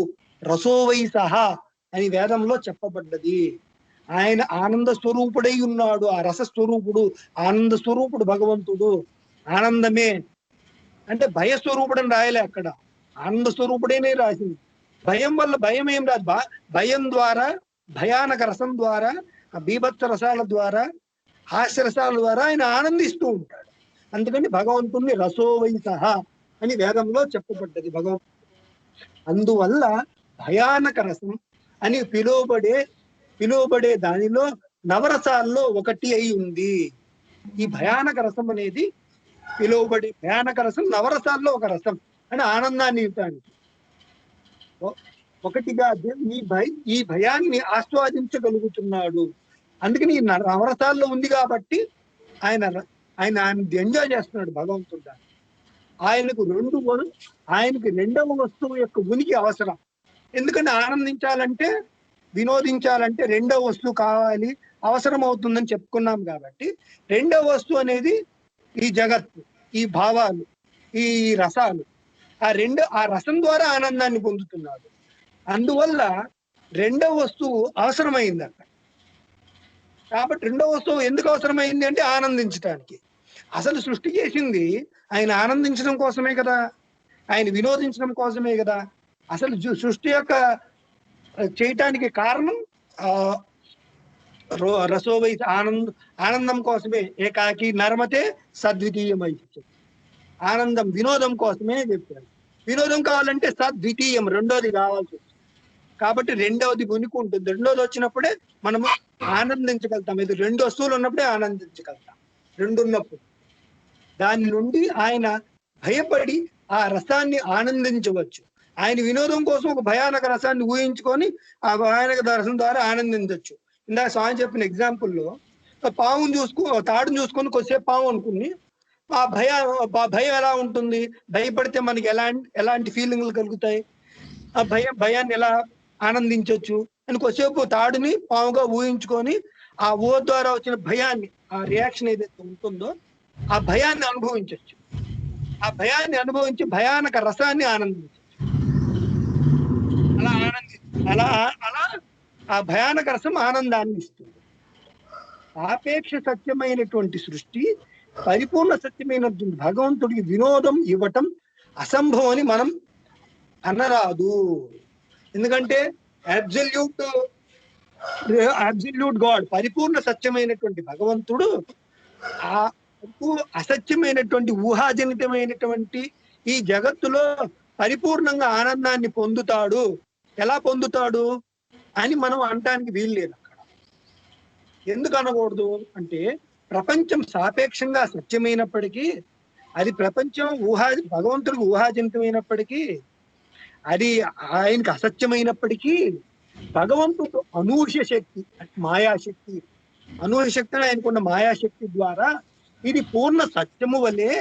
రసోవై సహా అని వేదంలో చెప్పబడ్డది. ఆయన ఆనంద స్వరూపుడై ఉన్నాడు. ఆ రసస్వరూపుడు, ఆనంద స్వరూపుడు భగవంతుడు. ఆనందమే అంటే భయస్వరూపుడు అని రాయలే అక్కడ, ఆనంద స్వరూపుడేనే రాసింది. భయం వల్ల భయం ఏం రాదు. భయం ద్వారా, భయానక రసం ద్వారా, బీభత్స రసాల ద్వారా, హాస్యరసాల ద్వారా ఆయన ఆనందిస్తూ ఉంటాడు. అందుకని భగవంతుణ్ణి రసోవై సహా అని వేదంలో చెప్పబడ్డది భగవంతుడు. అందువల్ల భయానక రసం అని పిలువబడే దానిలో నవరసాల్లో ఒకటి అయి ఉంది. ఈ భయానక రసం అనేది భయానక రసం నవరసాల్లో ఒక రసం అని ఆనందాన్ని ఇవ్వటానికి. ఒకటిగా ఈ భయాన్ని ఆస్వాదించగలుగుతున్నాడు. అందుకని ఈ నవరసాల్లో ఉంది కాబట్టి ఆయన ఆయన ఎంజాయ్ చేస్తున్నాడు భగవంతుడు దాన్ని. ఆయనకు రెండవ వస్తువు యొక్క ఉనికి అవసరం. ఎందుకంటే ఆనందించాలంటే, వినోదించాలంటే రెండవ వస్తువు కావాలి, అవసరం అవుతుందని చెప్పుకున్నాం కాబట్టి రెండవ వస్తువు అనేది ఈ జగత్తు, ఈ భావాలు, ఈ రసాలు. ఆ రసం ద్వారా ఆనందాన్ని పొందుతున్నాడు. అందువల్ల రెండవ వస్తువు అవసరమైంది అక్కడ. కాబట్టి రెండవ వస్తువు ఎందుకు అవసరమైంది అంటే ఆనందించడానికి. అసలు సృష్టి చేసింది ఆయన ఆనందించడం కోసమే కదా, ఆయన వినోదించడం కోసమే కదా. అసలు సృష్టి యొక్క చేయటానికి కారణం రసోవై ఆనందం కోసమే. ఏకాకి నరమతే సద్వితీయమై, ఆనందం వినోదం కోసమే చెప్పారు. వినోదం కావాలంటే సద్వితీయం, రెండోది కావాల్సి వస్తుంది. కాబట్టి రెండవది ఉనికి ఉంటుంది. రెండోది వచ్చినప్పుడే మనము ఆనందించగలుగుతాం. ఇది రెండు వస్తువులు ఉన్నప్పుడే ఆనందించగలుగుతాం. రెండు ఉన్నప్పుడు దాని నుండి ఆయన భయపడి ఆ రసాన్ని ఆనందించవచ్చు. ఆయన వినోదం కోసం ఒక భయానక రసాన్ని ఊహించుకొని ఆ భయానక రసం ద్వారా ఆనందించవచ్చు. ఇందాక స్వామి చెప్పిన ఎగ్జాంపుల్లో తాడుని చూసుకొని కొద్దిసేపు పాము అనుకుని ఆ భయం ఎలా ఉంటుంది, భయపడితే మనకి ఎలాంటి ఫీలింగ్లు కలుగుతాయి, ఆ భయాన్ని ఎలా ఆనందించవచ్చు అని కొద్దిసేపు తాడుని పాముగా ఊహించుకొని ఆ ద్వారా వచ్చిన భయాన్ని, ఆ రియాక్షన్ ఏదైతే ఉంటుందో ఆ భయాన్ని అనుభవించవచ్చు. ఆ భయాన్ని అనుభవించి భయానక రసాన్ని ఆనందించవచ్చు. అలా ఆ భయానక రసం ఆనందాన్ని ఇస్తుంది. సాపేక్ష సత్యమైనటువంటి సృష్టి పరిపూర్ణ సత్యమైనటువంటి భగవంతుడికి వినోదం ఇవ్వటం అసంభవం అని మనం అనరాదు. ఎందుకంటే అబ్సల్యూట్ గాడ్, పరిపూర్ణ సత్యమైనటువంటి భగవంతుడు ఆ అసత్యమైనటువంటి ఊహాజనితమైనటువంటి ఈ జగత్తులో పరిపూర్ణంగా ఆనందాన్ని పొందుతాడు. ఎలా పొందుతాడు అని మనం అనటానికి వీల్లేదు అక్కడ. ఎందుకు అనకూడదు అంటే, ప్రపంచం సాపేక్షంగా సత్యమైనప్పటికీ, అది ప్రపంచం భగవంతుడికి ఊహాజనితమైనప్పటికీ, అది ఆయనకి అసత్యమైనప్పటికీ, భగవంతుడు అనూహ్య శక్తి, మాయాశక్తి, అనూహ్య శక్తి ఆయనకున్న మాయాశక్తి ద్వారా ఇది పూర్ణ సత్యము వలె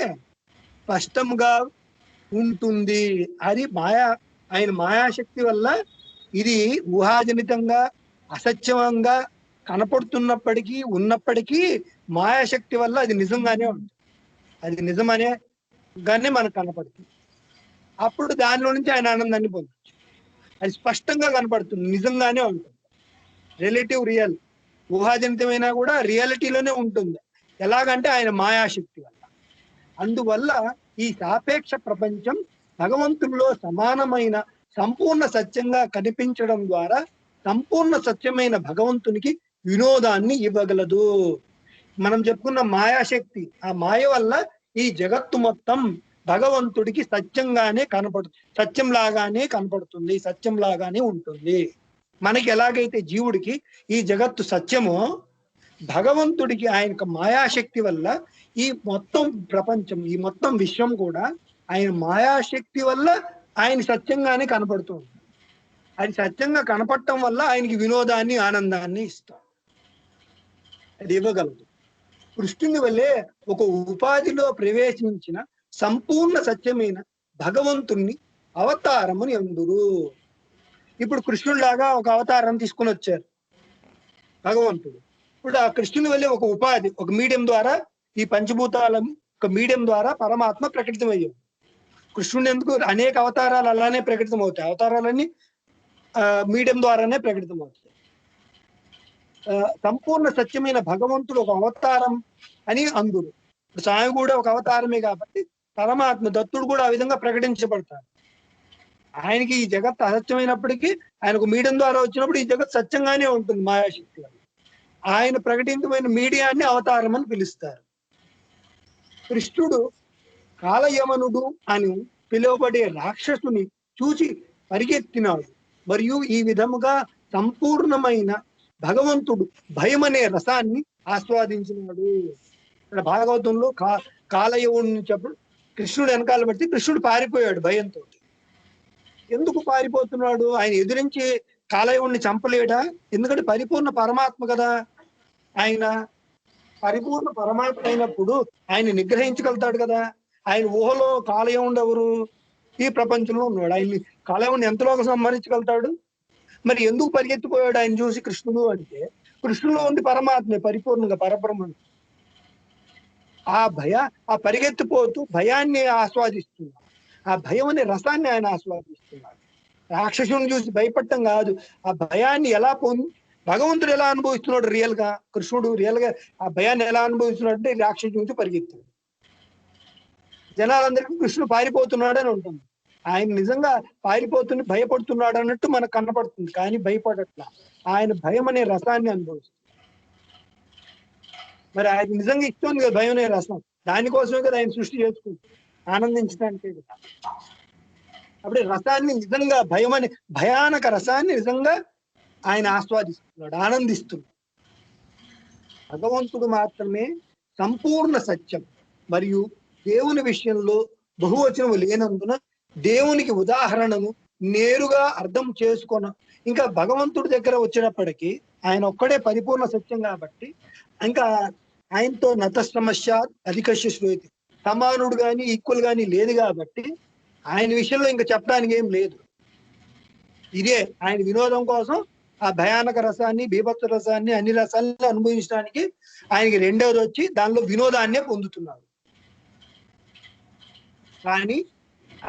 స్పష్టంగా ఉంటుంది. అది ఆయన మాయాశక్తి వల్ల ఇది ఊహాజనితంగా అసత్యంగా కనపడుతున్నప్పటికీ ఉన్నప్పటికీ మాయాశక్తి వల్ల అది నిజంగానే ఉంటుంది. అది నిజమనేగానే మనకు కనపడుతుంది. అప్పుడు దానిలో నుంచి ఆయన ఆనందాన్ని పొందవచ్చు. అది స్పష్టంగా కనపడుతుంది, నిజంగానే ఉంటుంది. రిలేటివ్ రియల్, ఊహాజనితమైనా కూడా రియాలిటీలోనే ఉంటుంది. ఎలాగంటే ఆయన మాయాశక్తి వల్ల. అందువల్ల ఈ సాపేక్ష ప్రపంచం భగవంతుల్లో సమానమైన సంపూర్ణ సత్యంగా కనిపించడం ద్వారా సంపూర్ణ సత్యమైన భగవంతునికి వినోదాన్ని ఇవ్వగలదు. మనం చెప్పుకున్న మాయాశక్తి, ఆ మాయ వల్ల ఈ జగత్తు మొత్తం భగవంతుడికి సత్యంలాగానే కనపడుతుంది, సత్యంలాగానే ఉంటుంది. మనకి ఎలాగైతే జీవుడికి ఈ జగత్తు సత్యమో, భగవంతుడికి ఆయన మాయాశక్తి వల్ల ఈ మొత్తం ప్రపంచం, ఈ మొత్తం విశ్వం కూడా ఆయన మాయాశక్తి వల్ల ఆయన సత్యంగానే కనపడుతుంది. అది సత్యంగా కనపడటం వల్ల ఆయనకి వినోదాన్ని, ఆనందాన్ని ఇస్తాం. అది ఇవ్వగలదు. కృష్ణుని వల్లే ఒక ఉపాధిలో ప్రవేశించిన సంపూర్ణ సత్యమైన భగవంతుణ్ణి అవతారముని అందురు. ఇప్పుడు కృష్ణుడిలాగా ఒక అవతారం తీసుకుని వచ్చారు భగవంతుడు. ఇప్పుడు ఆ కృష్ణుని వల్లే ఒక ఉపాధి, ఒక మీడియం ద్వారా ఈ పంచభూతాల ఒక మీడియం ద్వారా పరమాత్మ ప్రకటితమయ్యాడు. కృష్ణుడు ఎందుకు అనేక అవతారాలు అలానే ప్రకటితం అవుతాయి. అవతారాలన్నీ మీడియం ద్వారానే ప్రకటితం అవుతాయి. సంపూర్ణ సత్యమైన భగవంతుడు ఒక అవతారం అని అందురు. ఇప్పుడు స్వామి కూడా ఒక అవతారమే కాబట్టి పరమాత్మ దత్తుడు కూడా ఆ విధంగా ప్రకటించబడతాడు. ఆయనకి ఈ జగత్ అసత్యమైనప్పటికీ ఆయనకు మీడియం ద్వారా వచ్చినప్పుడు ఈ జగత్ సత్యంగానే ఉంటుంది మాయాశక్తి వల్ల. ఆయన ప్రకటితమైన మీడియాన్ని అవతారం అని పిలుస్తారు. కృష్ణుడు కాలయమనుడు అని పిలువబడే రాక్షసుని చూసి పరిగెత్తినాడు. మరియు ఈ విధముగా సంపూర్ణమైన భగవంతుడు భయం అనే రసాన్ని ఆస్వాదించినాడు. ఇక్కడ భాగవతంలో కాలయవుడిని చెప్పడు, కృష్ణుడు వెనకాల పడితే కృష్ణుడు పారిపోయాడు భయంతో. ఎందుకు పారిపోతున్నాడు? ఆయన ఎదురించి కాలయవుణ్ణి చంపలేడా? ఎందుకంటే పరిపూర్ణ పరమాత్మ కదా ఆయన. పరిపూర్ణ పరమాత్మ అయినప్పుడు ఆయన నిగ్రహించగలుగుతాడు కదా. ఆయన ఊహలో కాలయవుడు ఎవరు? ఈ ప్రపంచంలో ఉన్నాడు. ఆయన్ని కాలయవుని ఎంతలోకి సంహరించగలుగుతాడు? మరి ఎందుకు పరిగెత్తిపోయాడు ఆయన చూసి కృష్ణుడు అంటే? కృష్ణులో ఉంది పరమాత్మే పరిపూర్ణంగా, పరబ్రహ్మం. ఆ పరిగెత్తిపోతూ భయాన్ని ఆస్వాదిస్తున్నాడు. ఆ భయం అనే రసాన్ని ఆయన ఆస్వాదిస్తున్నాడు. రాక్షసుని చూసి భయపడటం కాదు, ఆ భయాన్ని ఎలా భగవంతుడు ఎలా అనుభవిస్తున్నాడు రియల్ గా, కృష్ణుడు రియల్ గా ఆ భయాన్ని ఎలా అనుభవిస్తున్నాడు అంటే రాక్షసుని నుంచి పరిగెత్తాడు. జనాలందరికీ కృష్ణుడు పారిపోతున్నాడు అని ఉంటుంది. ఆయన నిజంగా పారిపోతుని భయపడుతున్నాడు అన్నట్టు మనకు కనపడుతుంది, కానీ భయపడట్లా. ఆయన భయం అనే రసాన్ని అనుభవిస్తుంది. మరి ఆయన నిజంగా ఇస్తుంది కదా భయం అనే రసం. దానికోసమే కదా ఆయన సృష్టి చేసుకుంది, ఆనందించడానికే కదా. అప్పుడే రసాన్ని నిజంగా భయం అనే భయానక రసాన్ని నిజంగా ఆయన ఆస్వాదిస్తున్నాడు, ఆనందిస్తున్నాడు. భగవంతుడు మాత్రమే సంపూర్ణ సత్యం. మరియు దేవుని విషయంలో బహువచనం లేనందున దేవునికి ఉదాహరణను నేరుగా అర్థం చేసుకొన ఇంకా భగవంతుడి దగ్గర వచ్చినప్పటికీ ఆయన ఒక్కడే పరిపూర్ణ సత్యం కాబట్టి ఇంకా ఆయనతో నత సమస్య అధికస్య శ్రూయతే, సమానుడు గాని ఈక్వల్ గాని లేదు కాబట్టి ఆయన విషయంలో ఇంకా చెప్పడానికి ఏం లేదు. ఇదే ఆయన వినోదం కోసం ఆ భయానక రసాన్ని, బీభత్స రసాన్ని, అన్ని రసాలను అనుభవించడానికి ఆయనకి రెండవది వచ్చి దానిలో వినోదాన్నే పొందుతున్నాడు. కానీ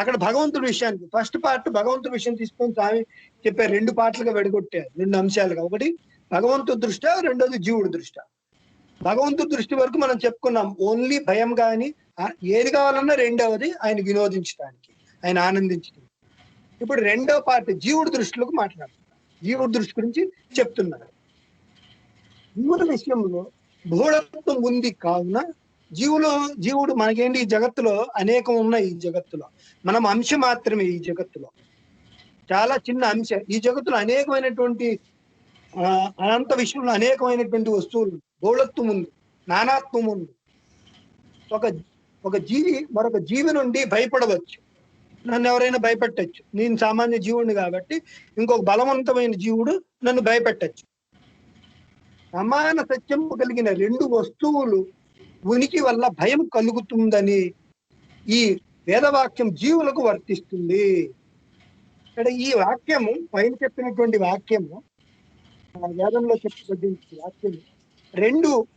అక్కడ భగవంతుడి విషయానికి ఫస్ట్ పార్ట్ భగవంతుడి విషయం తీసుకొని స్వామి చెప్పారు, 2 పార్ట్లుగా విడగొట్టారు, 2 అంశాలుగా. ఒకటి భగవంతుడి దృష్ట్యా, రెండోది జీవుడి దృష్ట్యా. భగవంతుడి దృష్టి వరకు మనం చెప్పుకున్నాం, ఓన్లీ భయం కానీ ఏది కావాలన్నా రెండవది ఆయన వినోదించడానికి, ఆయన ఆనందించడానికి. ఇప్పుడు రెండో పార్ట్ జీవుడి దృష్టిలోకి మాట్లాడుతున్నారు, జీవుడి దృష్టి గురించి చెప్తున్నారు. జీవుడి విషయంలో బహుళత్వం ఉంది కావున జీవుడు మనకేంటి ఈ జగత్తులో అనేకం ఉన్నాయి. ఈ జగత్తులో మనం అంశ మాత్రమే. ఈ జగత్తులో చాలా చిన్న అంశ. ఈ జగత్తులో అనేకమైనటువంటి అనంత విషయంలో అనేకమైనటువంటి వస్తువులు, బహుళత్వం ఉంది, నానాత్వం ఉంది. ఒక జీవి మరొక జీవి నుండి భయపడవచ్చు, నన్ను ఎవరైనా భయపెట్టచ్చు. నేను సామాన్య జీవుడిని కాబట్టి ఇంకొక బలవంతమైన జీవుడు నన్ను భయపెట్టచ్చు. సమాన సత్యం కలిగిన 2 వస్తువులు ఉనికి వల్ల భయం కలుగుతుందని ఈ వేదవాక్యం జీవులకు వర్తిస్తుంది. ఇక్కడ ఈ వాక్యము పైన చెప్పినటువంటి వాక్యము, వేదంలో చెప్పబడి వాక్యము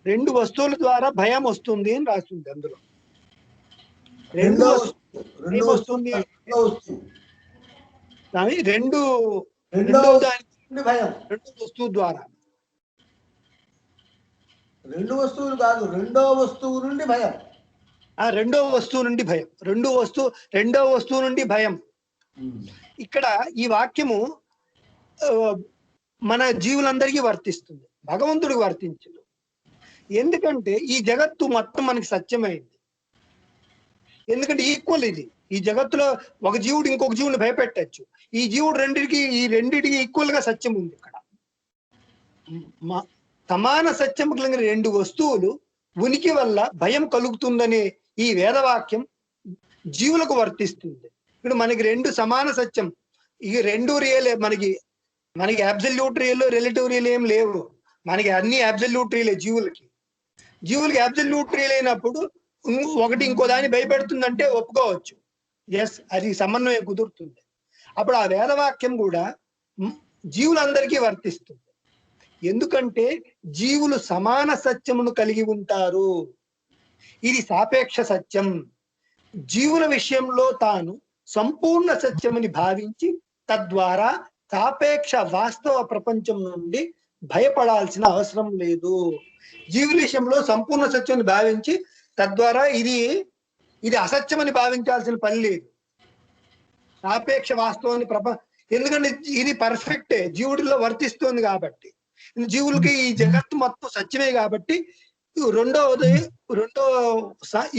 రెండు వస్తువుల ద్వారా భయం వస్తుంది అని రాస్తుంది. అందులో రెండు వస్తుంది, రెండు వస్తువు ద్వారా. 2 వస్తువులు కాదు, రెండో వస్తువు నుండి భయం. రెండో వస్తువు నుండి భయం, రెండో వస్తువు నుండి భయం. ఇక్కడ ఈ వాక్యము మన జీవులందరికీ వర్తిస్తుంది, భగవంతుడికి వర్తించదు. ఎందుకంటే ఈ జగత్తు మొత్తం మనకి సత్యమైంది. ఎందుకంటే ఈక్వల్ ఇది. ఈ జగత్తులో ఒక జీవుడు ఇంకొక జీవుని భయపెట్టచ్చు. ఈ జీవుడు రెండిటికి ఈక్వల్ గా సత్యం ఉంది. ఇక్కడ సమాన సత్యం కలిగిన 2 వస్తువులు ఉనికి వల్ల భయం కలుగుతుందనే ఈ వేదవాక్యం జీవులకు వర్తిస్తుంది. ఇప్పుడు మనకి 2 సమాన సత్యం, ఈ 2 రియలే. మనకి అబ్సల్యూట్ రియల్, రిలేటివ్ రియల్ ఏం లేవు. మనకి అన్ని అబ్సల్యూట్ రియలే. జీవులకి అబ్సల్యూట్ రియల్ అయినప్పుడు ఒకటి ఇంకో దాన్ని భయపెడుతుందంటే ఒప్పుకోవచ్చు, ఎస్, అది సమన్వయం కుదురుతుంది. అప్పుడు ఆ వేదవాక్యం కూడా జీవులందరికీ వర్తిస్తుంది. ఎందుకంటే జీవులు సమాన సత్యమును కలిగి ఉంటారు. ఇది సాపేక్ష సత్యం. జీవుల విషయంలో తాను సంపూర్ణ సత్యముని భావించి తద్వారా సాపేక్ష వాస్తవ ప్రపంచం నుండి భయపడాల్సిన అవసరం లేదు. జీవుల విషయంలో సంపూర్ణ సత్యాన్ని భావించి తద్వారా ఇది అసత్యమని భావించాల్సిన పని లేదు. సాపేక్ష వాస్తవాన్ని ఎందుకంటే ఇది పర్ఫెక్టే, జీవుడిలో వర్తిస్తుంది కాబట్టి. జీవులకి ఈ జగత్తు మొత్తం సత్యమే కాబట్టి రెండో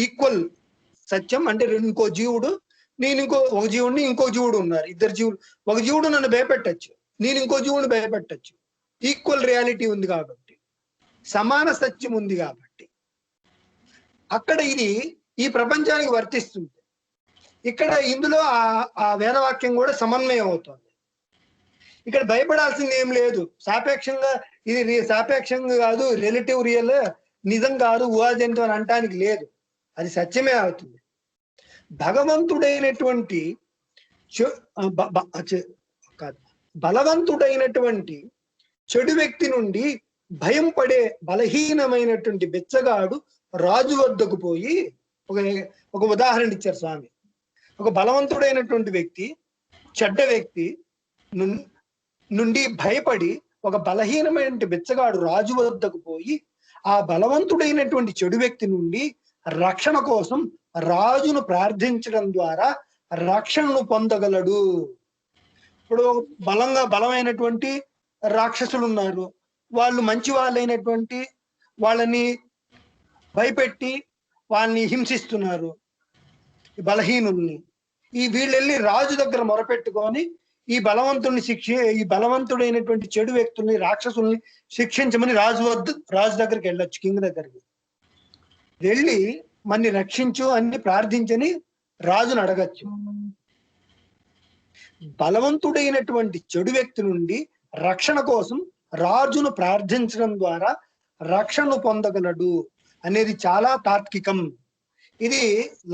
ఈక్వల్ సత్యం అంటే ఇంకో జీవుడు, నేను ఒక జీవుడిని, ఇంకో జీవుడు ఉన్నారు, 2 జీవులు. ఒక జీవుడు నన్ను భయపెట్టచ్చు, నేను ఇంకో జీవుని భయపెట్టచ్చు. ఈక్వల్ రియాలిటీ ఉంది కాబట్టి, సమాన సత్యం ఉంది కాబట్టి అక్కడ ఇది ఈ ప్రపంచానికి వర్తిస్తుంది. ఇక్కడ ఇందులో ఆ వేదవాక్యం కూడా సమన్వయం అవుతుంది. ఇక్కడ భయపడాల్సింది ఏం లేదు. సాపేక్షంగా ఇది సాపేక్షంగా కాదు, రిలేటివ్ రియల్, నిజం కాదు, ఊహాజనితం అని అనటానికి లేదు. అది సత్యమే అవుతుంది. భగవంతుడైనటువంటి బలవంతుడైనటువంటి చెడు వ్యక్తి నుండి భయం పడే బలహీనమైనటువంటి బెచ్చగాడు రాజు వద్దకు పోయి ఒక ఉదాహరణ ఇచ్చారు స్వామి. ఒక బలవంతుడైనటువంటి వ్యక్తి చెడ్డ వ్యక్తి నుండి భయపడి ఒక బలహీనమైన బెచ్చగాడు రాజు వద్దకు పోయి ఆ బలవంతుడైనటువంటి చెడు వ్యక్తి నుండి రక్షణ కోసం రాజును ప్రార్థించడం ద్వారా రక్షణను పొందగలడు. ఇప్పుడు బలమైనటువంటి రాక్షసులు ఉన్నారు, వాళ్ళు మంచి వాళ్ళైనటువంటి వాళ్ళని భయపెట్టి వాళ్ళని హింసిస్తున్నారు, బలహీనుల్ని. వీళ్ళెళ్ళి రాజు దగ్గర మొరపెట్టుకొని ఈ బలవంతుడైనటువంటి చెడు వ్యక్తుల్ని, రాక్షసుల్ని శిక్షించమని రాజు దగ్గరికి వెళ్ళొచ్చు, కింగ్ దగ్గరికి వెళ్ళి మన్ని రక్షించు అని ప్రార్థించని రాజును అడగచ్చు. బలవంతుడైనటువంటి చెడు వ్యక్తి నుండి రక్షణ కోసం రాజును ప్రార్థించడం ద్వారా రక్షణను పొందగలడు అనేది చాలా తార్కికం. ఇది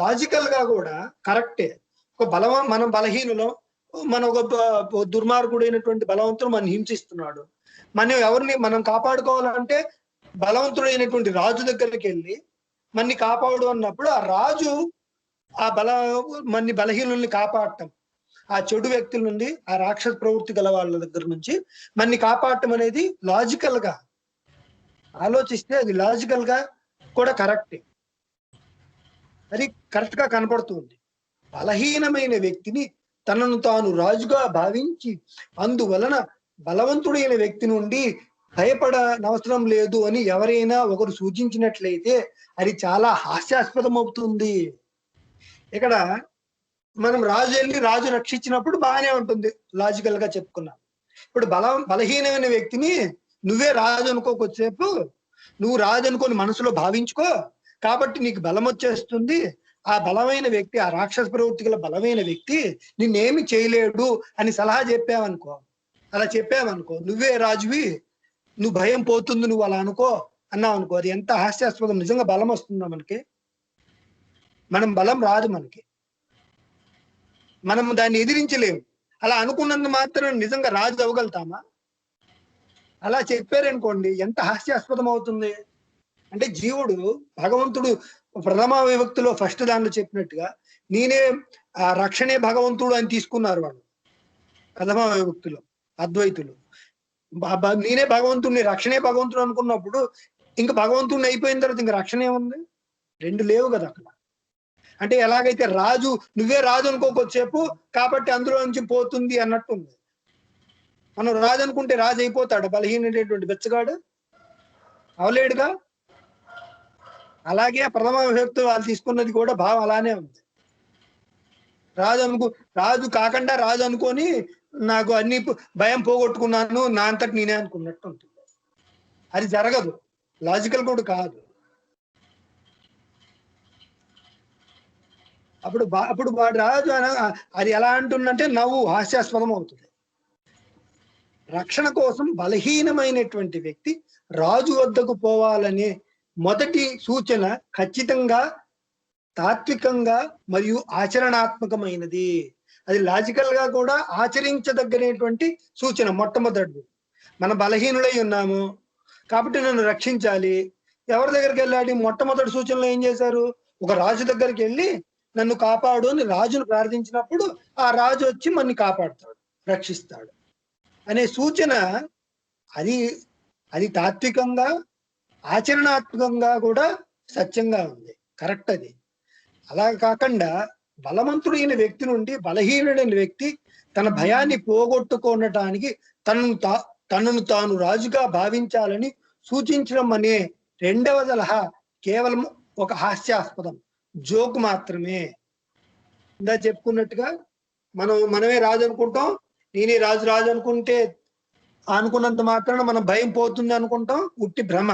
లాజికల్ గా కూడా కరెక్టే. మనం బలహీనులం, మన ఒక దుర్మార్గుడైనటువంటి బలవంతుడు మనం హింసిస్తున్నాడు, మనం కాపాడుకోవాలంటే బలవంతుడైనటువంటి రాజు దగ్గరికి వెళ్ళి మన్ని కాపాడు అన్నప్పుడు ఆ రాజు మన్ని బలహీనుల్ని కాపాడటం, ఆ చెడు వ్యక్తుల నుండి, ఆ రాక్షస ప్రవృత్తి గల వాళ్ళ దగ్గర నుంచి మన్ని కాపాడటం అనేది లాజికల్ గా ఆలోచిస్తే అది లాజికల్ గా కూడా కరెక్టే. అది కరెక్ట్ గా కనపడుతుంది. బలహీనమైన వ్యక్తిని తనను తాను రాజుగా భావించి అందువలన బలవంతుడైన వ్యక్తి నుండి భయపడనవసరం లేదు అని ఎవరైనా ఒకరు సూచించినట్లయితే అది చాలా హాస్యాస్పదం అవుతుంది. ఇక్కడ మనం రాజు రక్షించినప్పుడు బాగానే ఉంటుంది, లాజికల్ గా చెప్పుకున్నాం. ఇప్పుడు బలహీనమైన వ్యక్తిని నువ్వే రాజు అనుకోకొచ్చేపు, నువ్వు రాజు అనుకొని మనసులో భావించుకో, కాబట్టి నీకు బలం వచ్చేస్తుంది. ఆ బలమైన వ్యక్తి, ఆ రాక్షస ప్రవృత్తి గల బలమైన వ్యక్తి నిన్నేమి చేయలేడు అని సలహా చెప్పావనుకో, అలా చెప్పావనుకో, నువ్వే రాజువి, నువ్వు భయం పోతుంది, నువ్వు అలా అనుకో అన్నావు అనుకో, అది ఎంత హాస్యాస్పదం. నిజంగా బలం వస్తుందా మనకి? బలం రాదు మనకి, మనం దాన్ని ఎదిరించలేము. అలా అనుకున్నంత మాత్రం నిజంగా రాజు అవ్వగలుగుతామా? అలా చెప్పారనుకోండి ఎంత హాస్యాస్పదం అవుతుంది. అంటే జీవుడు, భగవంతుడు ప్రథమ విభక్తిలో ఫస్ట్ దాంట్లో చెప్పినట్టుగా నేనే ఆ రక్షణే భగవంతుడు అని తీసుకున్నారు వాళ్ళు ప్రథమ విభక్తిలో అద్వైతులు. నేనే భగవంతుడిని, రక్షణే భగవంతుడు అనుకున్నప్పుడు ఇంకా భగవంతుడిని అయిపోయిన తర్వాత ఇంకా రక్షణ ఏముంది? రెండు లేవు కదా అక్కడ. అంటే ఎలాగైతే రాజు నువ్వే రాజు అనుకోకొచ్చేపు కాబట్టి అందులో నుంచి పోతుంది అన్నట్టుంది. మనం రాజు అనుకుంటే రాజు అయిపోతాడు బలహీనటువంటి బెచ్చగాడు? అవలేడుగా. అలాగే ప్రథమ విభక్తి వాళ్ళు తీసుకున్నది కూడా భావం అలానే ఉంది. రాజు కాకుండా రాజు అనుకొని నాకు అన్ని భయం పోగొట్టుకున్నాను నా అంతటి నేనే అనుకున్నట్టు ఉంటుంది. అది జరగదు, లాజికల్ కూడా కాదు. అప్పుడు వాడు రాజు అది ఎలా అంటుందంటే నవ్వు హాస్యాస్పదం అవుతుంది. రక్షణ కోసం బలహీనమైనటువంటి వ్యక్తి రాజు వద్దకు పోవాలనే మొదటి సూచన ఖచ్చితంగా తాత్వికంగా మరియు ఆచరణాత్మకమైనది. అది లాజికల్ గా కూడా ఆచరించదగ్గనేటువంటి సూచన. మొట్టమొదటి మన బలహీనులై ఉన్నాము కాబట్టి నన్ను రక్షించాలి. ఎవరి దగ్గరికి వెళ్ళాలి? మొట్టమొదటి సూచనలో ఏం చేశారు? ఒక రాజు దగ్గరికి వెళ్ళి నన్ను కాపాడు అని రాజును ప్రార్థించినప్పుడు ఆ రాజు వచ్చి మనని కాపాడుతాడు, రక్షిస్తాడు అనే సూచన. అది తాత్వికంగా ఆచరణాత్మకంగా కూడా సత్యంగా ఉంది, కరెక్ట్. అది అలా కాకుండా బలవంతుడైన వ్యక్తి నుండి బలహీనుడైన వ్యక్తి తన భయాన్ని పోగొట్టుకోనటానికి తనను తాను రాజుగా భావించాలని సూచించడం అనే రెండవ సలహా కేవలం ఒక హాస్యాస్పదం, జోక్ మాత్రమే. ఇందా చెప్పుకున్నట్టుగా మనమే రాజు అనుకుంటాం, నేనే రాజు అనుకుంటే అనుకున్నంత మాత్రాన మనం భయం పోతుంది అనుకుంటాం, ఉట్టి భ్రమ.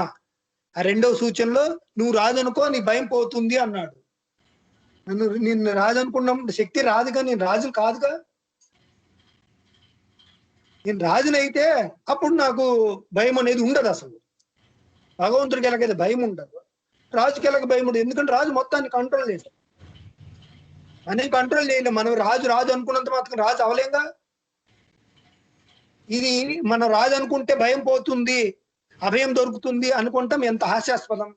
ఆ రెండవ సూచనలో నువ్వు రాజు అనుకో నీ భయం పోతుంది అన్నాడు. నిన్ను రాజు అనుకున్నప్పుడు శక్తి రాదుగా, నేను రాజు కాదుగా. నేను రాజునైతే అప్పుడు నాకు భయం అనేది ఉండదు. అసలు భగవంతుడికి ఎలాగైతే భయం ఉండదు, రాజుకి ఎలాగ భయం ఉండదు. ఎందుకంటే రాజు మొత్తాన్ని కంట్రోల్ చేశాడు. మనం కంట్రోల్ చేయలేం. మనం రాజు అనుకున్నంత మాత్రం రాజు అవలేంగా. ఇది మనం రాజు అనుకుంటే భయం పోతుంది, అభయం దొరుకుతుంది అనుకుంటాం. ఎంత హాస్యాస్పదం.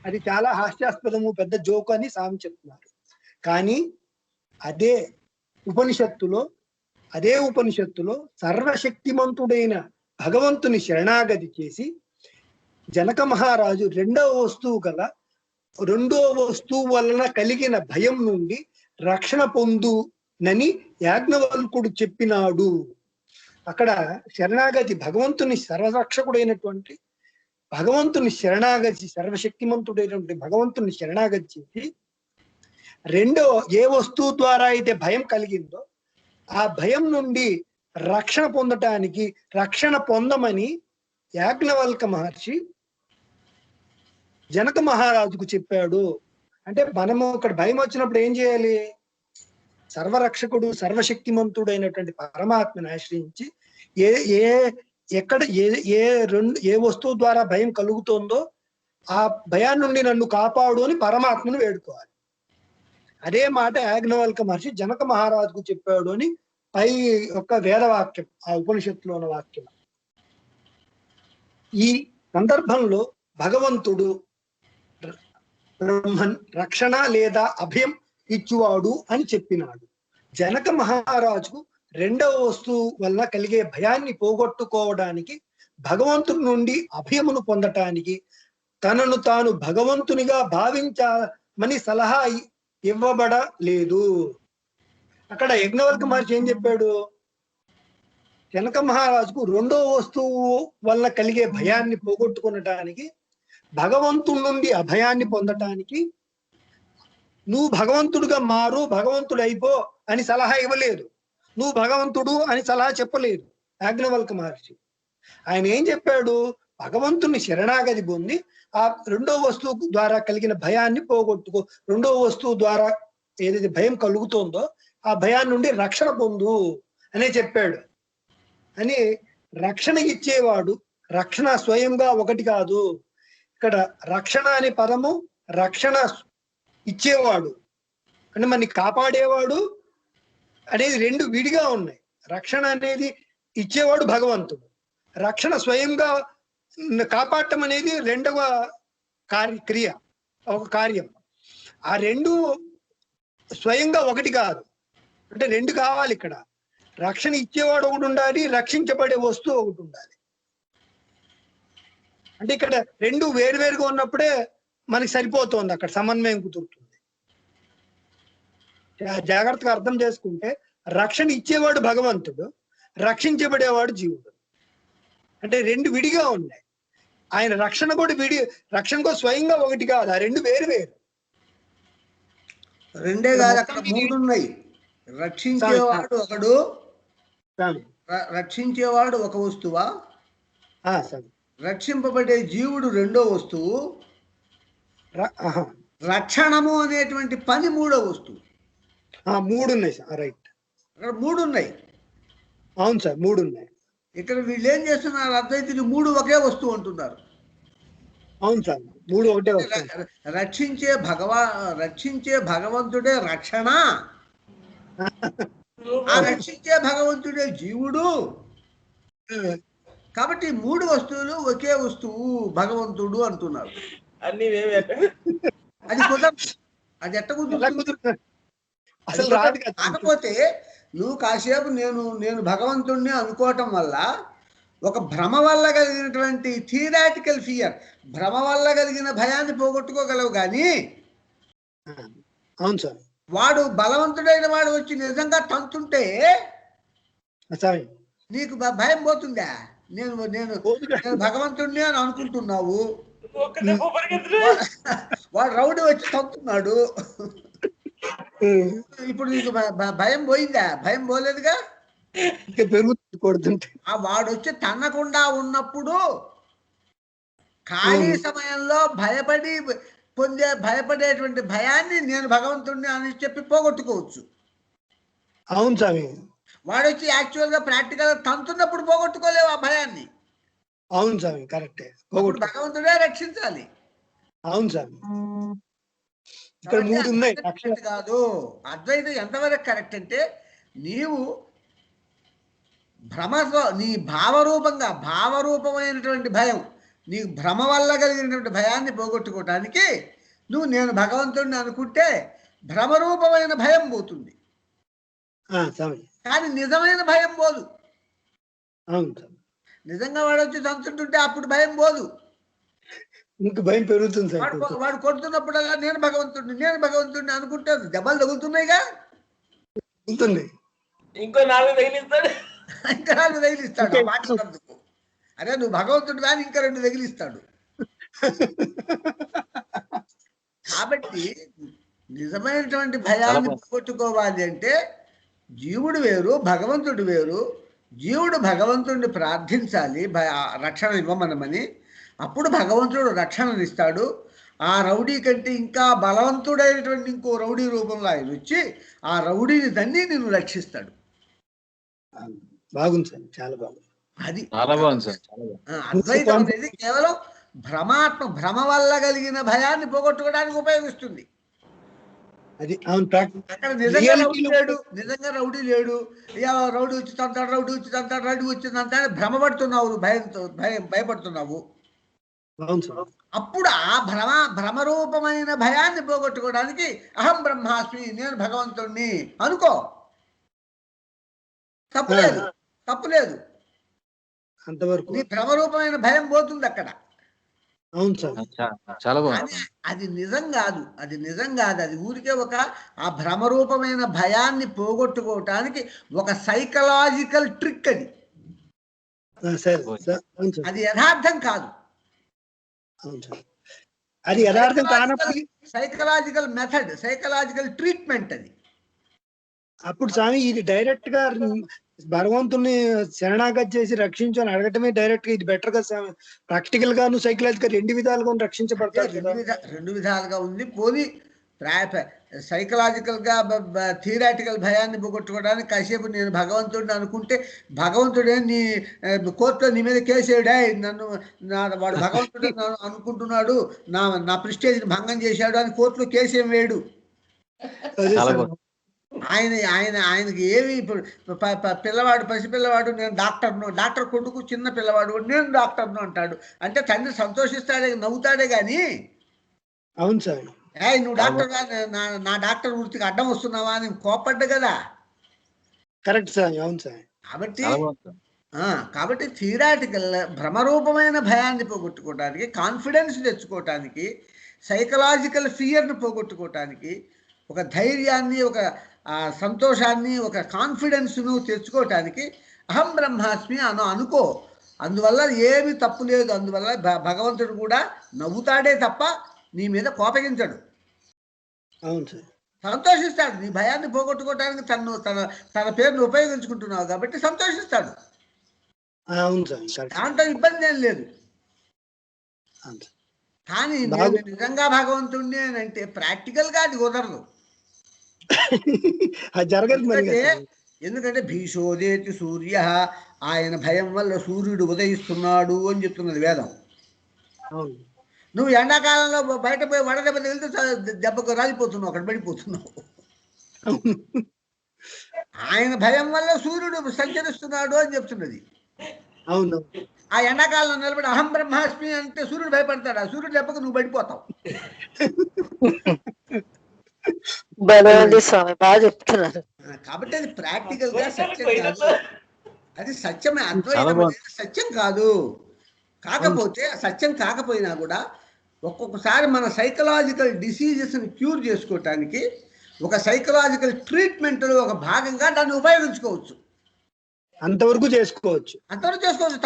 అది చాలా హాస్యాస్పదము, పెద్ద జోకు అని స్వామి చెప్తున్నారు. కానీ అదే ఉపనిషత్తులో సర్వశక్తిమంతుడైన భగవంతుని శరణాగతి చేసి జనక మహారాజు రెండో వస్తువు వలన కలిగిన భయం నుండి రక్షణ పొందునని యాజ్ఞవల్కుడు చెప్పినాడు. అక్కడ శరణాగతి, భగవంతుని సర్వరక్షకుడైనటువంటి భగవంతుని శరణాగతి, సర్వశక్తిమంతుడైనటువంటి భగవంతుని శరణాగతి చేసి రెండో ఏ వస్తువు ద్వారా అయితే భయం కలిగిందో ఆ భయం నుండి రక్షణ పొందమని యాజ్ఞవల్క మహర్షి జనక మహారాజుకు చెప్పాడు. అంటే మనము ఇక్కడ భయం వచ్చినప్పుడు ఏం చేయాలి? సర్వరక్షకుడు, సర్వశక్తిమంతుడైనటువంటి పరమాత్మని ఆశ్రయించి ఏ వస్తువు ద్వారా భయం కలుగుతోందో ఆ భయాన్ని నుండి నన్ను కాపాడు అని పరమాత్మను వేడుకోవాలి. అదే మాట యాజ్ఞవల్క మహర్షి జనక మహారాజుకు చెప్పాడు అని పై యొక్క వేదవాక్యం, ఆ ఉపనిషత్తులో ఉన్న వాక్యం. ఈ సందర్భంలో భగవంతుడు బ్రహ్మన్ రక్షణ లేదా అభయం ఇచ్చువాడు అని చెప్పినాడు. జనక మహారాజుకు రెండవ వస్తువు వల్ల కలిగే భయాన్ని పోగొట్టుకోవడానికి, భగవంతుడి నుండి అభయమును పొందటానికి తనను తాను భగవంతునిగా భావించామని సలహా ఇవ్వబడలేదు. అక్కడ యజ్ఞవల్క మహర్షి ఏం చెప్పాడు? జనక మహారాజుకు రెండో వస్తువు వల్ల కలిగే భయాన్ని పోగొట్టుకునటానికి, భగవంతుడి నుండి అభయాన్ని పొందటానికి నువ్వు భగవంతుడుగా మారు, భగవంతుడు అయిపో అని సలహా ఇవ్వలేదు. నువ్వు భగవంతుడు అని సలహా చెప్పలేదు యాజ్ఞవల్క మహర్షి. ఆయన ఏం చెప్పాడు? భగవంతుని శరణాగతి పొంది ఆ రెండో వస్తువు ద్వారా కలిగిన భయాన్ని పోగొట్టుకో, రెండో వస్తువు ద్వారా ఏదైతే భయం కలుగుతోందో ఆ భయాన్ని నుండి రక్షణ పొందు అనే చెప్పాడు. అని రక్షణ ఇచ్చేవాడు, రక్షణ స్వయంగా ఒకటి కాదు. ఇక్కడ రక్షణ అనే పదము రక్షణ ఇచ్చేవాడు అంటే మనని కాపాడేవాడు అనేది రెండు విడిగా ఉన్నాయి. రక్షణ అనేది ఇచ్చేవాడు భగవంతుడు, రక్షణ స్వయంగా కాపాడటం అనేది రెండవ క్రియ, ఒక కార్యం. ఆ రెండు స్వయంగా ఒకటి కాదు, అంటే రెండు కావాలి. ఇక్కడ రక్షణ ఇచ్చేవాడు ఒకటి ఉండాలి, రక్షించబడే వస్తువు ఒకటి ఉండాలి. అంటే ఇక్కడ రెండు వేరువేరుగా ఉన్నప్పుడే మనకి సరిపోతుంది, అక్కడ సమన్వయం కుదురుతుంది. జాగ్రత్తగా అర్థం చేసుకుంటే రక్షణ ఇచ్చేవాడు భగవంతుడు, రక్షించబడేవాడు జీవుడు. అంటే రెండు విడిగా ఉన్నాయి. ఆయన రక్షణ కూడా రక్షణ కూడా స్వయంగా ఒకటి కాదు, ఆ రెండు వేరు వేరు. రెండే కాదు, అక్కడ మూడు ఉన్నాయి. రక్షించేవాడు ఒకడు, రక్షించేవాడు ఒక వస్తువా, రక్షింపబడే జీవుడు రెండో వస్తువు, రక్షణము అనేటువంటి పని మూడో వస్తువు. మూడు ఉన్నాయి సార్, రైట్. అక్కడ మూడు ఉన్నాయి. అవును సార్, మూడు ఉన్నాయి. ఇక్కడ వీళ్ళు ఏం చేస్తున్నారు? అద్వైతులు మూడు ఒకే వస్తువు అంటున్నారు. అవును సార్, మూడు ఒకటే వస్తువు. రక్షించే భగవంతుడే రక్షణ, ఆ రక్షించే భగవంతుడే జీవుడు. కాబట్టి మూడు వస్తువులు ఒకే వస్తువు భగవంతుడు అంటున్నారు. అన్ని అది కుదరదు. అది ఎట్ట కుదురుతుంది? అసలు రాదు. కాకపోతే నువ్వు కాసేపు నేను భగవంతుడిని అనుకోవటం వల్ల ఒక భ్రమ వల్ల కలిగినటువంటి థియరాటికల్ ఫియర్, భ్రమ వల్ల కలిగిన భయాన్ని పోగొట్టుకోగలవు. కానీ అవును సార్, వాడు బలవంతుడైన వాడు వచ్చి నిజంగా తంతుంటే నీకు భయం పోతుందా? నేను భగవంతుడిని అని అనుకుంటున్నావు, వాడు రౌడీ వచ్చి తంతున్నాడు, ఇప్పుడు నీకు భయం పోయిందా? భయం పోలేదుగా. ఆ వాడు వచ్చి తన్నకుండా ఉన్నప్పుడు ఖాళీ సమయంలో భయపడి భయపడేటువంటి భయాన్ని నేను భగవంతుడిని అని చెప్పి పోగొట్టుకోవచ్చు. అవును స్వామి. వాడు వచ్చి యాక్చువల్గా ప్రాక్టికల్ తంతున్నప్పుడు పోగొట్టుకోలేవు ఆ భయాన్ని. అవును స్వామి, కరెక్టే. భగవంతుడే రక్షించాలి. అవును స్వామి. ఇక్కడ 3 ఉన్నాయి. కాదు అద్వైతం ఎంతవరకు కరెక్ట్ అంటే నీవు భ్రమతో నీ భావరూపమైనటువంటి భయం, నీకు భ్రమ వల్ల కలిగినటువంటి భయాన్ని పోగొట్టుకోవటానికి నువ్వు నేను భగవంతుడిని అనుకుంటే భ్రమరూపమైన భయం పోతుంది, కానీ నిజమైన భయం పోదు. నిజంగా వాడు వచ్చి తంతుంటుంటే అప్పుడు భయం పోదు, ఇంకా భయం పెరుగుతుంది. వాడు కొడుతున్నప్పుడల్లా నేను భగవంతుడిని అనుకుంటే దెబ్బలు తగులుతున్నాయిగా, ఇంకో 4 తగిలిస్తాడు. ఇంకా 4 తగిలిస్తాడు. మాట్లాడుతూ అరే నువ్వు భగవంతుడు కానీ ఇంకా 2 తగిలిస్తాడు. కాబట్టి నిజమైనటువంటి భయాన్ని పోగొట్టుకోవాలి అంటే జీవుడు వేరు, భగవంతుడు వేరు. జీవుడు భగవంతుడిని ప్రార్థించాలి రక్షణ ఇవ్వమనమని. అప్పుడు భగవంతుడు రక్షణనిస్తాడు. ఆ రౌడీ కంటే ఇంకా బలవంతుడైనటువంటి ఇంకో రౌడీ రూపంలో ఆయన వచ్చి ఆ రౌడీని తన్ని నిన్ను రక్షిస్తాడు. బాగుంది సార్, చాలా బాగుంది. అది చాలా బాగుంది సార్. అద్వైతం అనేది కేవలం భ్రమ వల్ల కలిగిన భయాన్ని పోగొట్టుకోవడానికి ఉపయోగిస్తుంది. అది అక్కడ నిజంగా రౌడీ లేడు, రౌడీ వచ్చి తంతాడు, రౌడీ వచ్చిందంతా భ్రమపడుతున్నావు, భయపడుతున్నావు. అప్పుడు ఆ భ్రమరూపమైన భయాన్ని పోగొట్టుకోవడానికి అహం బ్రహ్మాస్మి, నేను భగవంతుణ్ణి అనుకో. తప్పులేదు. అంతవరకు నీ భ్రమరూపమైన భయం పోతుంది అక్కడ. అవును సార్, చాలా బాగుంది. అది నిజం కాదు. అది ఊరికే ఆ భ్రమరూపమైన భయాన్ని పోగొట్టుకోవటానికి ఒక సైకలాజికల్ ట్రిక్. అది యథార్థం కాదు. అది యథార్థం కానప్పుడు సైకలాజికల్ మెథడ్, సైకలాజికల్ ట్రీట్మెంట్ అది. అప్పుడు స్వామి ఇది డైరెక్ట్ గా భగవంతుని శరణాగతి చేసి రక్షించని అడగటమే డైరెక్ట్ గా ఇది బెటర్ గా స్వామి. ప్రాక్టికల్ గాను సైకలాజికల్ 2 విధాలుగా రక్షించబడతారు. 2 విధాలుగా ఉంది. పోనీ సైకలాజికల్ గా థియరాటికల్ భయాన్ని పోగొట్టుకోవడానికి కాసేపు నేను భగవంతుడిని అనుకుంటే భగవంతుడే నీ కోర్టులో నీ మీద కేసేయడా, వాడు భగవంతుడు అనుకుంటున్నాడు, నా ప్రిస్టేజ్ని భంగం చేశాడు అని కోర్టులో కేసేం వేయడు. ఆయనకి ఏమి ఇప్పుడు పసిపిల్లవాడు నేను డాక్టర్ కొడుకు చిన్న పిల్లవాడు నేను డాక్టర్ను అంటాడు అంటే తండ్రి సంతోషిస్తాడే, నవ్వుతాడే గాని. అవును సార్, నువ్వు డాక్టర్ నా డాక్టర్ వృత్తికి అడ్డం వస్తున్నావా అని కోపడ్డా కదా. Correct sir. అవును సార్. కాబట్టి థియరాటికల్ భ్రమరూపమైన భయాన్ని పోగొట్టుకోవటానికి, కాన్ఫిడెన్స్ తెచ్చుకోవటానికి, సైకలాజికల్ ఫియర్ని పోగొట్టుకోవటానికి, ఒక ధైర్యాన్ని, ఒక సంతోషాన్ని, ఒక కాన్ఫిడెన్స్ను తెచ్చుకోవటానికి అహం బ్రహ్మాస్మి అనుకో. అందువల్ల ఏమి తప్పు లేదు. అందువల్ల భగవంతుడు కూడా నవ్వుతాడే తప్ప నీ మీద కోపగించడు. అవును సార్. సంతోషిస్తాడు. నీ భయాన్ని పోగొట్టుకోవడానికి తన పేరును ఉపయోగించుకుంటున్నావు కాబట్టి సంతోషిస్తాడు. అవును సార్. దాంట్లో ఇబ్బంది ఏం లేదు. కానీ నేను నిజంగా భగవంతుడిని అని అంటే ప్రాక్టికల్ గా అది కుదరదు. ఎందుకంటే భీషోదేతి సూర్య, ఆయన భయం వల్ల సూర్యుడు ఉదయిస్తున్నాడు అని చెప్తున్నది వేదం. నువ్వు ఎండాకాలంలో బయట పోయి వడదెబ్బ తగిలితే దెబ్బకు రాలిపోతున్నావు, అక్కడ పడిపోతున్నావు. ఆయన భయం వల్ల సూర్యుడు సంచరిస్తున్నాడు అని చెప్తున్నది. అవును. ఆ ఎండాకాలంలో నిలబడి అహం బ్రహ్మాస్మి అంటే సూర్యుడు భయపడతాడు. ఆ సూర్యుడు దెబ్బకు నువ్వు పడిపోతావు. కాబట్టి అది ప్రాక్టికల్ గా సత్యం కాదు. అది సత్యమే, అద్వైతం సత్యం కాదు. కాకపోతే సత్యం కాకపోయినా కూడా ఒక్కొక్కసారి మన సైకలాజికల్ డిసీజెస్ని క్యూర్ చేసుకోవటానికి ఒక సైకలాజికల్ ట్రీట్మెంట్లో ఒక భాగంగా దాన్ని ఉపయోగించుకోవచ్చు. అంతవరకు చేసుకోవచ్చు.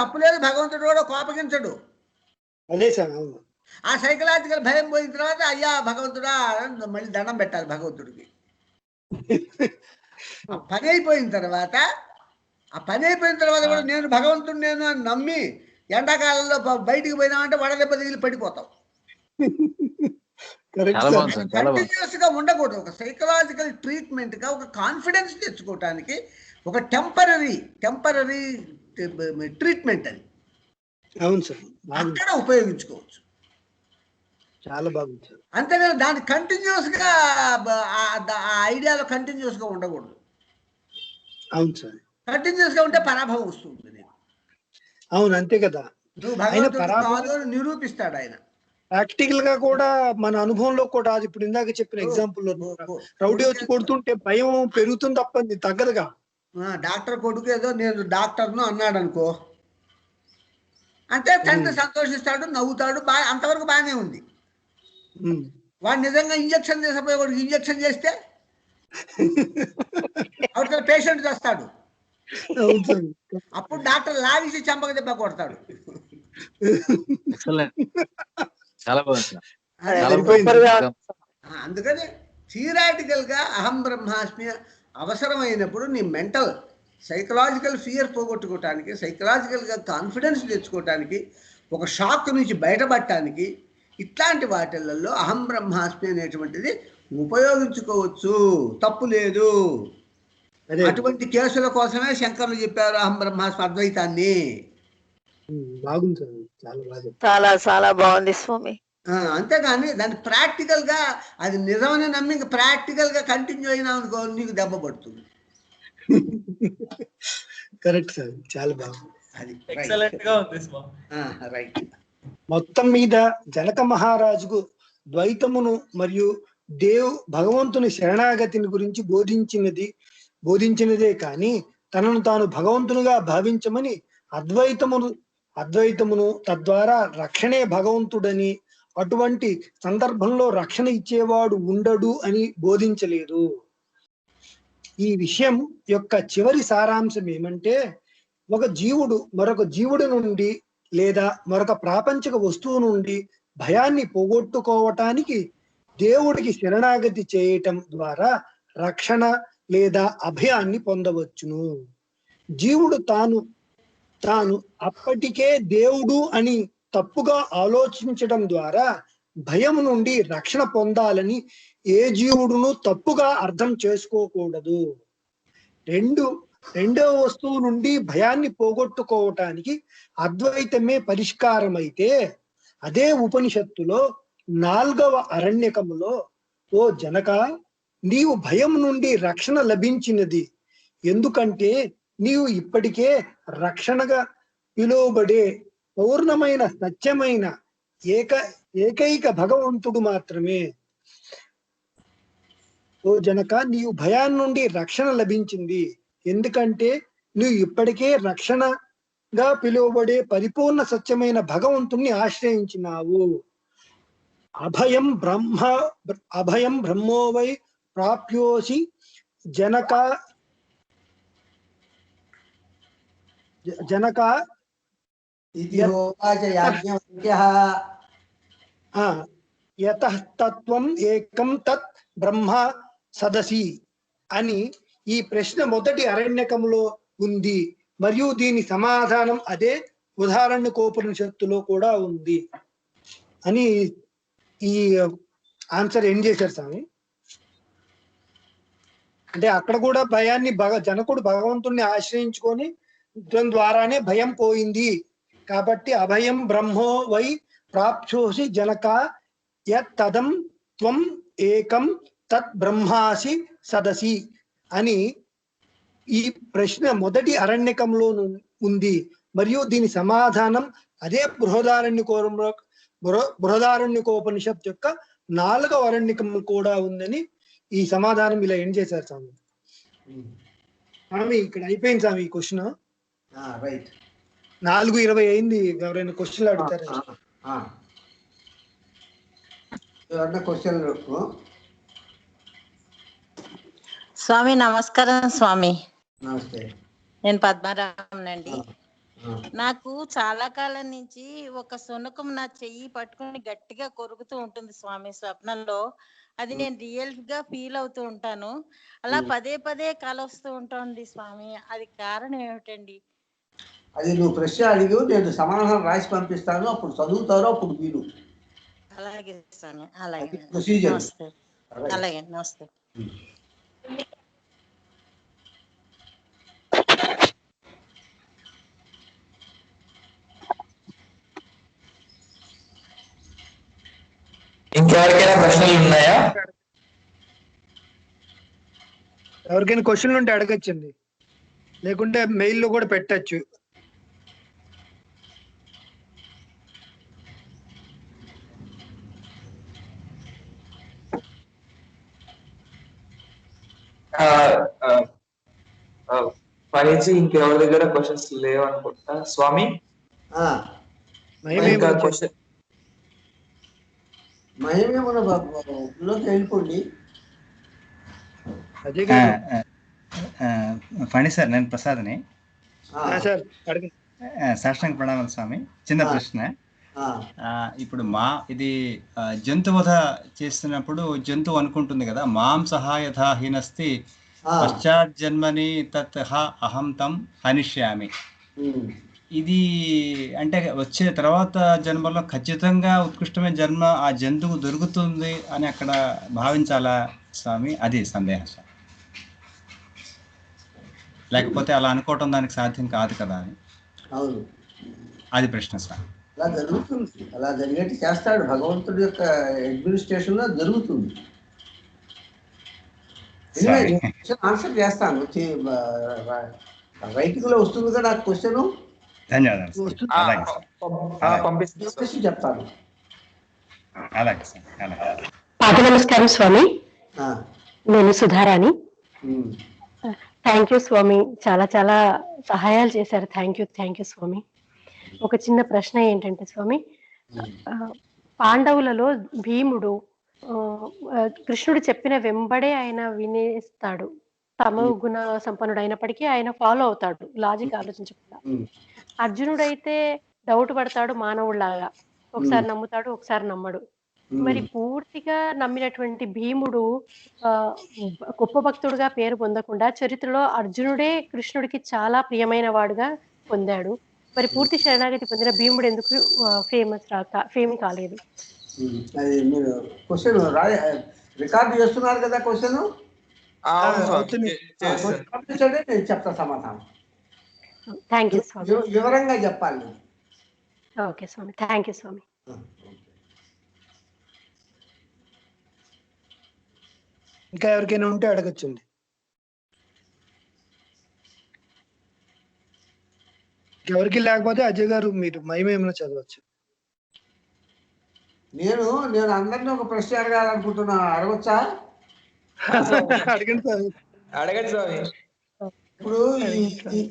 తప్పులేదు. భగవంతుడు కూడా కోపగించడు. అదే సార్. అవును. ఆ సైకలాజికల్ భయం పోయిన తర్వాత అయ్యా భగవంతుడా మళ్ళీ దండం పెట్టాలి భగవంతుడికి. పని అయిపోయిన తర్వాత కూడా నేను భగవంతుడు నేను అని నమ్మి ఎండాకాలంలో బయటికి పోయినామంటే వడదెబ్బ తగిలి పడిపోతాం. కరెక్ట్ చాలా సార్. బాగుంది సార్, చాలా బాగుంది. కంటిన్యూస్ గా ఉండకూడదు. ఒక సైకలాజికల్ ట్రీట్మెంట్ గా ఒక కాన్ఫిడెన్స్ తెచ్చుకోవటానికి ఒక టెంపరీ ట్రీట్మెంట్ అది అవును సార్, బాగుంది, అక్కడ ఉపయోగించుకోవచ్చు. చాలా బాగుంది సార్. అంతేగాని దాన్ని కంటిన్యూస్ గా ఆ ఐడియాలో కంటిన్యూస్ గా ఉండకూడదు. అవును సార్, కంటిన్యూస్ గా ఉంటే పరాభవం వస్తుంది నీకు. అవును, అంతే కదా. నువ్వు ఆయన భగవంతుడు పరాభవం కాదు అని నిరూపిస్తాడు ఆయన. ప్రాక్టికల్ గా కూడా మన అనుభవంలో కూడా, అది ఇప్పుడు ఇందాక చెప్పిన ఎగ్జాంపుల్ లో రౌడీ వచ్చి కొడుతుంటే భయం పెరుగుతుంది తప్ప ఇది తగ్గదుగా. డాక్టర్ కొడుకు ఏదో నేను డాక్టర్ను అన్నాడు అనుకో, అంటే తండ్రి సంతోషిస్తాడు, నవ్వుతాడు, అంతవరకు బాగానే ఉంది. వాడు నిజంగా ఇంజక్షన్ చేసిపోయి వాడికి ఇంజక్షన్ చేస్తే అవతల పేషెంట్ చేస్తాడు. అప్పుడు డాక్టర్ లాగేసి చంపక దెబ్బ కొడతాడు. ఎక్సలెంట్, చాలా బాగుంది సార్, అదే, చాలా సూపర్ గా బాగుంది. ఉంది. అందుకని థియరాటికల్ గా అహం బ్రహ్మాస్మి అవసరమైనప్పుడు నీ మెంటల్ సైకలాజికల్ ఫియర్ పోగొట్టుకోవటానికి, సైకలాజికల్ గా కాన్ఫిడెన్స్ తెచ్చుకోవటానికి, ఒక షాక్ నుంచి బయటపడటానికి ఇట్లాంటి వాటిల్లో అహం బ్రహ్మాస్మి అనేటువంటిది ఉపయోగించుకోవచ్చు, తప్పు లేదు. అటువంటి కేసుల కోసమే శంకర్లు చెప్పారు అహం బ్రహ్మాస్మి అద్వైతాన్ని. బాగుంది సార్, చాలా బాగా. చాలా చాలా బాగుంది స్వామి. అంతేగాని దాన్ని ప్రాక్టికల్ గా అది నిజమని నమ్మి ప్రాక్టికల్ గా కంటిన్యూ అయినా అనుకో నీకు దెబ్బ పడుతుంది. కరెక్ట్ సార్, చాలా బాగుంది. అది ఎక్సలెంట్ గా ఉంది స్వామి. రైట్. మొత్తం మీద జనక మహారాజుకు ద్వైతమును మరియు భగవంతుని శరణాగతిని గురించి బోధించినదే కానీ తనను తాను భగవంతునిగా భావించమని అద్వైతమును తద్వారా రక్షణే భగవంతుడని, అటువంటి సందర్భంలో రక్షణ ఇచ్చేవాడు ఉండడు అని బోధించలేదు. ఈ విషయం యొక్క చివరి సారాంశం ఏమంటే, ఒక జీవుడు మరొక జీవుడి నుండి లేదా మరొక ప్రాపంచిక వస్తువు నుండి భయాన్ని పోగొట్టుకోవటానికి దేవుడికి శరణాగతి చేయటం ద్వారా రక్షణ లేదా అభయాన్ని పొందవచ్చును. జీవుడు తాను అప్పటికే దేవుడు అని తప్పుగా ఆలోచించడం ద్వారా భయం నుండి రక్షణ పొందాలని ఏ జీవుడును తప్పుగా అర్థం చేసుకోకూడదు. రెండవ వస్తువు నుండి భయాన్ని పోగొట్టుకోవటానికి అద్వైతమే పరిష్కారం అయితే, అదే ఉపనిషత్తులో 4వ అరణ్యకములో, ఓ జనక, నీవు భయం నుండి రక్షణ లభించినది, ఎందుకంటే నీవు ఇప్పటికే రక్షణగా పిలువబడే పౌర్ణమైన సత్యమైన ఏకైక భగవంతుడు మాత్రమే. ఓ జనక, నీవు భయాన్ని నుండి రక్షణ లభించింది, ఎందుకంటే నువ్వు ఇప్పటికే రక్షణగా పిలువబడే పరిపూర్ణ సత్యమైన భగవంతుణ్ణి ఆశ్రయించినావు. అభయం బ్రహ్మోవై ప్రాప్యోసి జనక యతః తత్వం ఏకం తత్ బ్రహ్మ సదసి అని ఈ ప్రశ్న మొదటి అరణ్యకంలో ఉంది, మరియు దీని సమాధానం అదే బృహదారణ్యకోపనిషత్తులో కూడా ఉంది అని ఈ ఆన్సర్ ఏం చేశారు స్వామి. అంటే అక్కడ కూడా భయాన్ని జనకుడు భగవంతుణ్ణి ఆశ్రయించుకొని దాని ద్వారానే భయం పోయింది కాబట్టి అభయం బ్రహ్మో వై ప్రాప్యోసి జనక యత్తదం త్వం ఏకం తత్ బ్రహ్మాసి సదసి అని ఈ ప్రశ్న మొదటి అరణ్యకంలో ఉంది, మరియు దీని సమాధానం అదే బృహదారణ్యకోపనిషత్తు యొక్క 4వ అరణ్యకం కూడా ఉందని ఈ సమాధానం ఇలా ఏం చేశారు స్వామి. స్వామి ఇక్కడ అయిపోయింది స్వామి ఈ క్వశ్చన్. 4:20 అయింది. ఎవరైనా క్వశ్చన్లు అడుగుతారా? స్వామి నమస్కారం స్వామి. నమస్తే. నేను పద్మారామనండి. నాకు చాలా కాలం నుంచి ఒక శునకం నా చెయ్యి పట్టుకుని గట్టిగా కొరుకుతూ ఉంటుంది స్వామి స్వప్నంలో. అది నేను రియల్ గా ఫీల్ అవుతూ ఉంటాను. అలా పదే పదే కల వస్తూ ఉంటుంది స్వామి, అది కారణం ఏమిటండి? అది నువ్వు ప్రశ్న అడిగి నేను సమాధానం రాసి పంపిస్తాను, అప్పుడు చదువుతారో అప్పుడు వీలు. అలాగే స్వామి, అలాగే. ప్రొసీజర్. నమస్తే. అలాగే, నమస్తే. ఇంకెవరికైనా ప్రశ్నలు ఉన్నాయా? ఎవరికైనా క్వశ్చన్లు ఉంటే అడగచ్చండి, లేకుంటే మెయిల్లో కూడా పెట్టచ్చు. పనిచి ఇంకెవరి దగ్గర క్వశ్చన్స్ లేవు అనుకుంటా. స్వామి ఇంకా క్వశ్చన్ మహేమేమలోకి వెళ్ళిపోండి. ఫణి సార్, నేను ప్రసాద్ని. సార్ అడగండి. సాష్టాంగ ప్రణామాలు స్వామి. చిన్న ప్రశ్న. ఇప్పుడు ఇది జంతువధ చేస్తున్నప్పుడు జంతువు అనుకుంటుంది కదా, మాం సహాయథా హీనస్తి పశ్చాత్ జన్మని తత్ అహం తం హనిష్యామి. ఇది అంటే వచ్చే తర్వాత జన్మలో ఖచ్చితంగా ఉత్కృష్టమైన జన్మ ఆ జంతువు దొరుకుతుంది అని అక్కడ భావించాలా స్వామి? అది సందేహం సార్. లేకపోతే అలా అనుకోవటం దానికి సాధ్యం కాదు కదా అని. అవును, అది ప్రశ్న సార్. అలా జరుగుతుంది, అలా జరిగేట్టు చేస్తాడు భగవంతుడి యొక్క అడ్మినిస్ట్రేషన్ లో జరుగుతుంది. ఆన్సర్ చేస్తాను, రైటింగ్ లో వస్తుంది కదా నాకు క్వశ్చన్. ధన్యవాదాలు. చెప్తాను. అలాగే సార్, అలాగే. పాద నమస్కారం స్వామి, నేను సుధారాణి. థ్యాంక్ యూ స్వామి, చాలా చాలా సహాయాలు చేశారు. థ్యాంక్ యూ స్వామి. ఒక చిన్న ప్రశ్న ఏంటంటే స్వామి, పాండవులలో భీముడు కృష్ణుడు చెప్పిన వెంబడే ఆయన వినేస్తాడు. తమ గుణ సంపన్నుడు అయినప్పటికీ ఆయన ఫాలో అవుతాడు లాజిక్ ఆలోచించకుండా. అర్జునుడైతే డౌట్ పడతాడు మానవుడిలాగా, ఒకసారి నమ్ముతాడు ఒకసారి నమ్మడు. మరి పూర్తిగా నమ్మినటువంటి భీముడు గొప్ప భక్తుడుగా పేరు పొందకుండా చరిత్రలో అర్జునుడే కృష్ణుడికి చాలా ప్రియమైన వాడుగా పొందాడు. మరి పూర్తి శరణాగతి పొందిన భీముడు ఎందుకు ఫేమ్ కాలేదు? అది మీరు క్వశ్చన్ రికార్డు చేస్తున్నారు కదా క్వశ్చన్, నేను చెప్తా సమాధానం. థ్యాంక్ యూ స్వామి, వివరంగా చెప్పాలి. ఓకే స్వామి, థ్యాంక్ యూ స్వామి. ఇంకా ఎవరికైనా ఉంటే అడగచ్చండి. ఎవరికి లేకపోతే అజయ్ గారు మీరు మహిమేమైనా చదవచ్చు. నేను అందరినీ ఒక ప్రశ్న అడగాలనుకుంటున్నా, అడగొచ్చా? అడగండి స్వామి. అడగండి స్వామి. ఇప్పుడు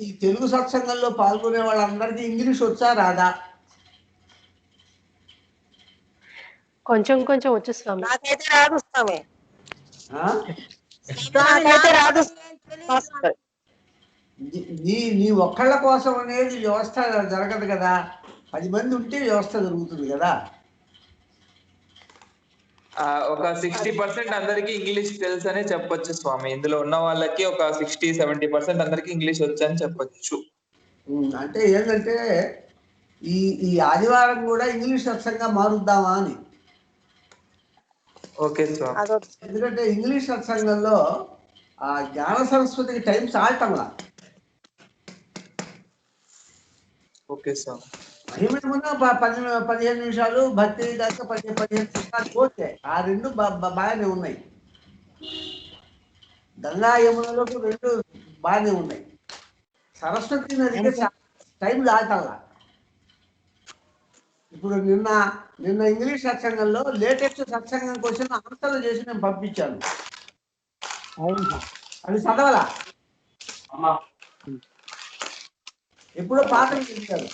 ఈ తెలుగు సత్సంగంలో పాల్గొనే వాళ్ళందరికీ ఇంగ్లీష్ వచ్చా రాదా? కొంచెం కొంచెం వచ్చు స్వామి. నాకైతే రాదు స్వామి. నీ ఒక్కళ్ళ కోసం అనేది వ్యవస్థ జరగదు కదా, 10 మంది ఉంటే వ్యవస్థ జరుగుతుంది కదా. ఒక 60% అందరికి ఇంగ్లీష్ తెలుసు అనే చెప్పొచ్చు స్వామి. ఇందులో ఉన్న వాళ్ళకి ఒక 60-70% అందరికి ఇంగ్లీష్ వచ్చు అని చెప్పొచ్చు. అంటే ఏంటంటే ఈ ఆదివారం కూడా ఇంగ్లీష్ సత్సంగా మారుద్దామా అని. ఓకే స్వామి. ఎందుకంటే ఇంగ్లీష్ సత్సంగంలో ఆ జ్ఞాన సరస్వతికి టైం చాలటంలా. ఓకే స్వామి. ఏమేమున్నా 15 నిమిషాలు భక్తి దాకా 15 నిమిషాలు పోతే ఆ రెండు బాగానే ఉన్నాయి. గంగా యమునలో 2 బాగానే ఉన్నాయి. సరస్వతి నదికి టైం దాటల్లా. ఇప్పుడు నిన్న ఇంగ్లీష్ సత్సంగంలో లేటెస్ట్ సత్సంగం క్వశ్చన్ ఆన్సర్లు చేసి నేను పంపించాను. అది చదవలా, ఎప్పుడో పాటలు చెప్పారు,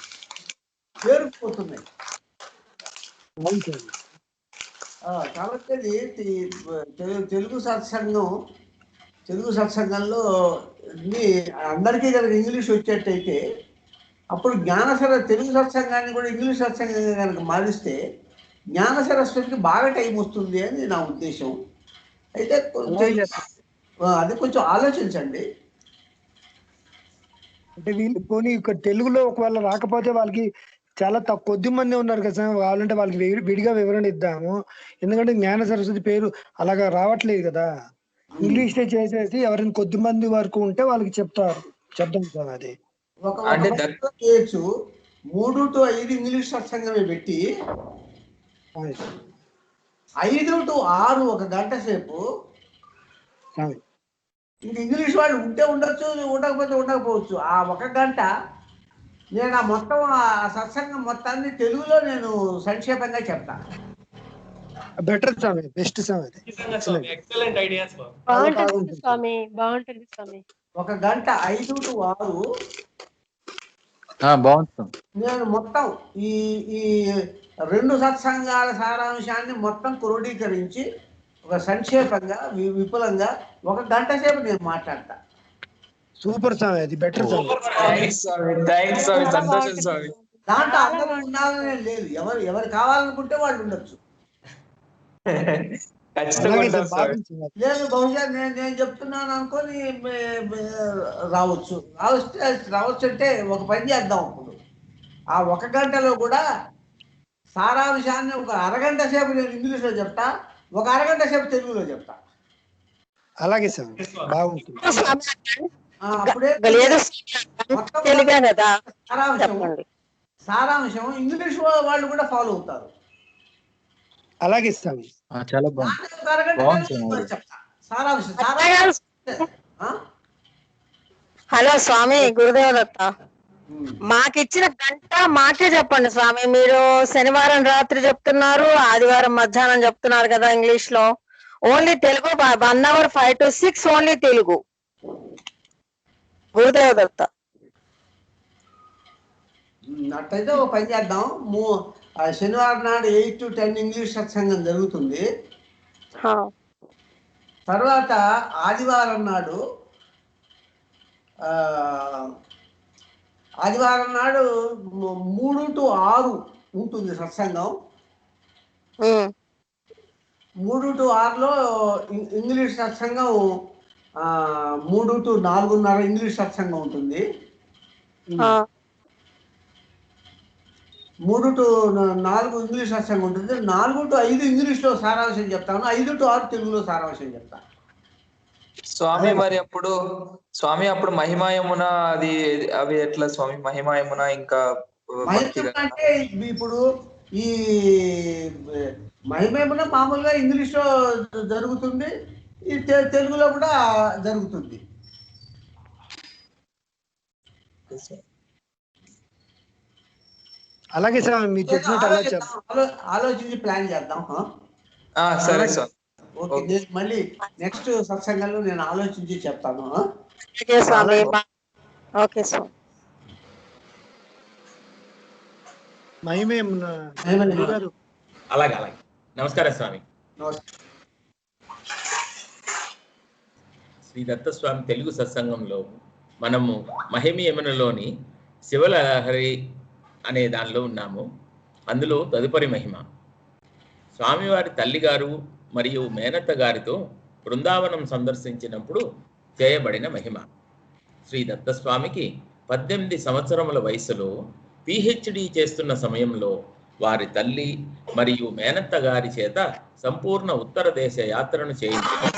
పేరుకుపోతున్నాయి. కాబట్టి తెలుగు సత్సంగంలో అందరికీ కనుక ఇంగ్లీష్ వచ్చేటైతే అప్పుడు తెలుగు సత్సంగాన్ని కూడా ఇంగ్లీష్ సత్సంగంగా కనుక మారిస్తే జ్ఞాన సరస్వతికి బాగా టైం వస్తుంది అని నా ఉద్దేశం. అయితే అది కొంచెం ఆలోచించండి. అంటే వీళ్ళు పోనీ తెలుగులో ఒకవేళ రాకపోతే వాళ్ళకి చాలా కొద్ది మంది ఉన్నారు కదా సార్, వాళ్ళంటే వాళ్ళకి విడిగా వివరణ ఇద్దాము. ఎందుకంటే జ్ఞాన సరస్వతి పేరు అలాగా రావట్లేదు కదా, ఇంగ్లీష్ లో చేసేసి ఎవరైనా కొద్ది మంది వరకు ఉంటే వాళ్ళకి చెప్తాం సార్. అది చేయొచ్చు. 3 to 5 ఇంగ్లీష్ సత్సంగమే పెట్టి 5 to 6 ఒక గంట సేపు ఇంక ఇంగ్లీష్ వాళ్ళు ఉంటే ఉండొచ్చు, ఉండకపోతే ఉండకపోవచ్చు. ఆ ఒక గంట నేను ఆ మొత్తం ఆ సత్సంగం మొత్తాన్ని తెలుగులో నేను సంక్షేపంగా చెప్తాను. బెటర్ స్వామి, బెస్ట్ స్వామి. ఎక్సలెంట్ ఐడియా స్వామి. బాగుంటుంది స్వామి, బాగుంటుంది స్వామి. ఒక గంట 5 to 6 బాగుంటుంది. నేను మొత్తం ఈ 2 సత్సంగాల సారాంశాన్ని మొత్తం క్రోడీకరించి ఒక సంక్షేపంగా విపులంగా ఒక గంట సేపు నేను మాట్లాడతా. సూపర్ స్వామి, అది బెటర్ స్వామి. దాంట్లో అందరూ ఉండాలనే లేదు, ఎవరు కావాలనుకుంటే వాళ్ళు ఉండొచ్చు. లేదు బహుశా నేను చెప్తున్నాను అనుకొని రావచ్చు అంటే ఒక పని చేద్దాం. అప్పుడు ఆ ఒక గంటలో కూడా సారాంశాన్ని ఒక అరగంట సేపు నేను ఇంగ్లీష్లో చెప్తా, ఒక అరగంట సేపు తెలుగులో చెప్తా. అలాగే సార్, బాగుంటుంది. అప్పుడే సారాంశం ఇంగ్లీష్ వాళ్ళు కూడా ఫాలో అవుతారు. అలాగే స్వామి, చాలా బాగుంది. హలో స్వామి, గురుదేవ దత్త. మాకిచ్చిన గంట మాకే చెప్పండి స్వామి. మీరు శనివారం రాత్రి చెప్తున్నారు, ఆదివారం మధ్యాహ్నం చెప్తున్నారు కదా ఇంగ్లీష్ లో. Only Telugu 1 hour 5 to 6 only Telugu. గురుదేవ దత్త. అట్లయితే ఒక పని చేద్దాం. శనివారం నాడు 8 to 10 ఇంగ్లీష్ సత్సంగం జరుగుతుంది. తర్వాత ఆదివారం నాడు 3 to 6 ఉంటుంది సత్సంగం. 3 to 6లో ఇంగ్లీష్ సత్సంగం, 3 to 4:30 ఇంగ్లీష్ సత్సంగం ఉంటుంది. 3 to 4 ఇంగ్లీష్ సత్సంగం ఉంటుంది. 4 to 5 ఇంగ్లీష్లో సారాంశం చెప్తాను, 5 to 6 తెలుగులో సారాంశం చెప్తాను. స్వామి మరి అప్పుడు అప్పుడు మహిమాయమున అవి ఎట్లా స్వామి? మహిమాయమున ఇంకా అంటే ఇప్పుడు ఈ మహిమేమున మామూలుగా ఇంగ్లీష్ లో జరుగుతుంది, ఈ తెలుగులో కూడా జరుగుతుంది. అలాగే సార్, మీరు చెప్పినట్టు ఆలోచించి ప్లాన్ చేద్దాం. సరే సార్, ఓకే. నేను మళ్ళీ నెక్స్ట్ సత్సంగంలో నేను ఆలోచించి చెప్తాను. Okay sir. అలాగే అలాగే. నమస్కారం స్వామి. శ్రీ దత్తస్వామి తెలుగు సత్సంగంలో మనము మహిమయమునలోని శివలహరి అనే దానిలో ఉన్నాము. అందులో తదుపరి మహిమ స్వామివారి తల్లిగారు మరియు మేనత్త గారితో బృందావనం సందర్శించినప్పుడు చేయబడిన మహిమ. శ్రీ దత్తస్వామికి 18 సంవత్సరముల వయసులో PhD చేస్తున్న సమయంలో వారి తల్లి మరియు మేనత్త గారి చేత సంపూర్ణ ఉత్తర దేశ యాత్రను చేయించారు.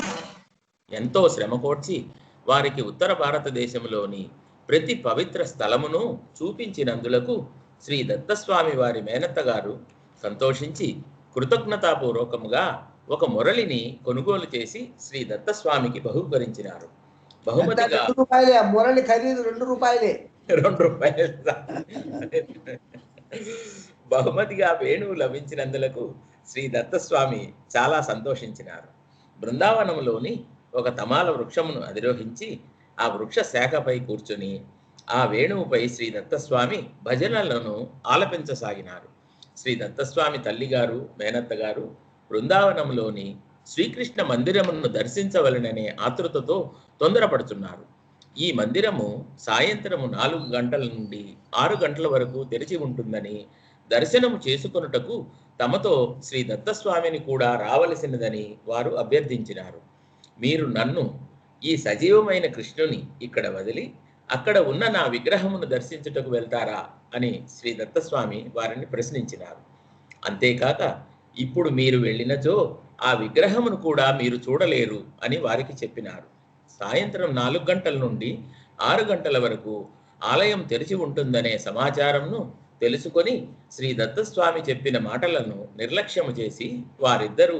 ఎంతో శ్రమ కోర్చి వారికి ఉత్తర భారతదేశంలోని ప్రతి పవిత్ర స్థలమును చూపించినందులకు శ్రీ దత్తస్వామి వారి మేనత్త గారు సంతోషించి కృతజ్ఞతాపూర్వకముగా ఒక మురళిని కొనుగోలు చేసి శ్రీ దత్తస్వామికి బహుకరించినారు. బహుమతిగా మురళి ఖరీదు 2 రూపాయలే. 2 రూపాయలు. బహుమతిగా వేణువు లభించినందులకు శ్రీ దత్తస్వామి చాలా సంతోషించినారు. బృందావనంలోని ఒక తమాల వృక్షమును అధిరోహించి ఆ వృక్ష శాఖపై కూర్చుని ఆ వేణువుపై శ్రీ దత్తస్వామి భజనలను ఆలపించసాగినారు. శ్రీ దత్తస్వామి తల్లిగారు మేనత్త గారు బృందావనంలోని శ్రీకృష్ణ మందిరమును దర్శించవలననే ఆతృతతో తొందరపడుతున్నారు. ఈ మందిరము సాయంత్రము 4 గంటల నుండి 6 గంటల వరకు తెరిచి ఉంటుందని, దర్శనము చేసుకొనుటకు తమతో శ్రీ దత్తస్వామిని కూడా రావలసినదని వారు అభ్యర్థించినారు. మీరు నన్ను, ఈ సజీవమైన కృష్ణుని ఇక్కడ వదిలి అక్కడ ఉన్న నా విగ్రహమును దర్శించుటకు వెళ్తారా అని శ్రీ దత్తస్వామి వారిని ప్రశ్నించినారు. అంతేకాక ఇప్పుడు మీరు వెళ్ళినచో ఆ విగ్రహమును కూడా మీరు చూడలేరు అని వారికి చెప్పినారు. సాయంత్రం 4 గంటల నుండి 6 గంటల వరకు ఆలయం తెరిచి ఉంటుందనే సమాచారంను తెలుసుకొని శ్రీ దత్తస్వామి చెప్పిన మాటలను నిర్లక్ష్యము చేసి వారిద్దరూ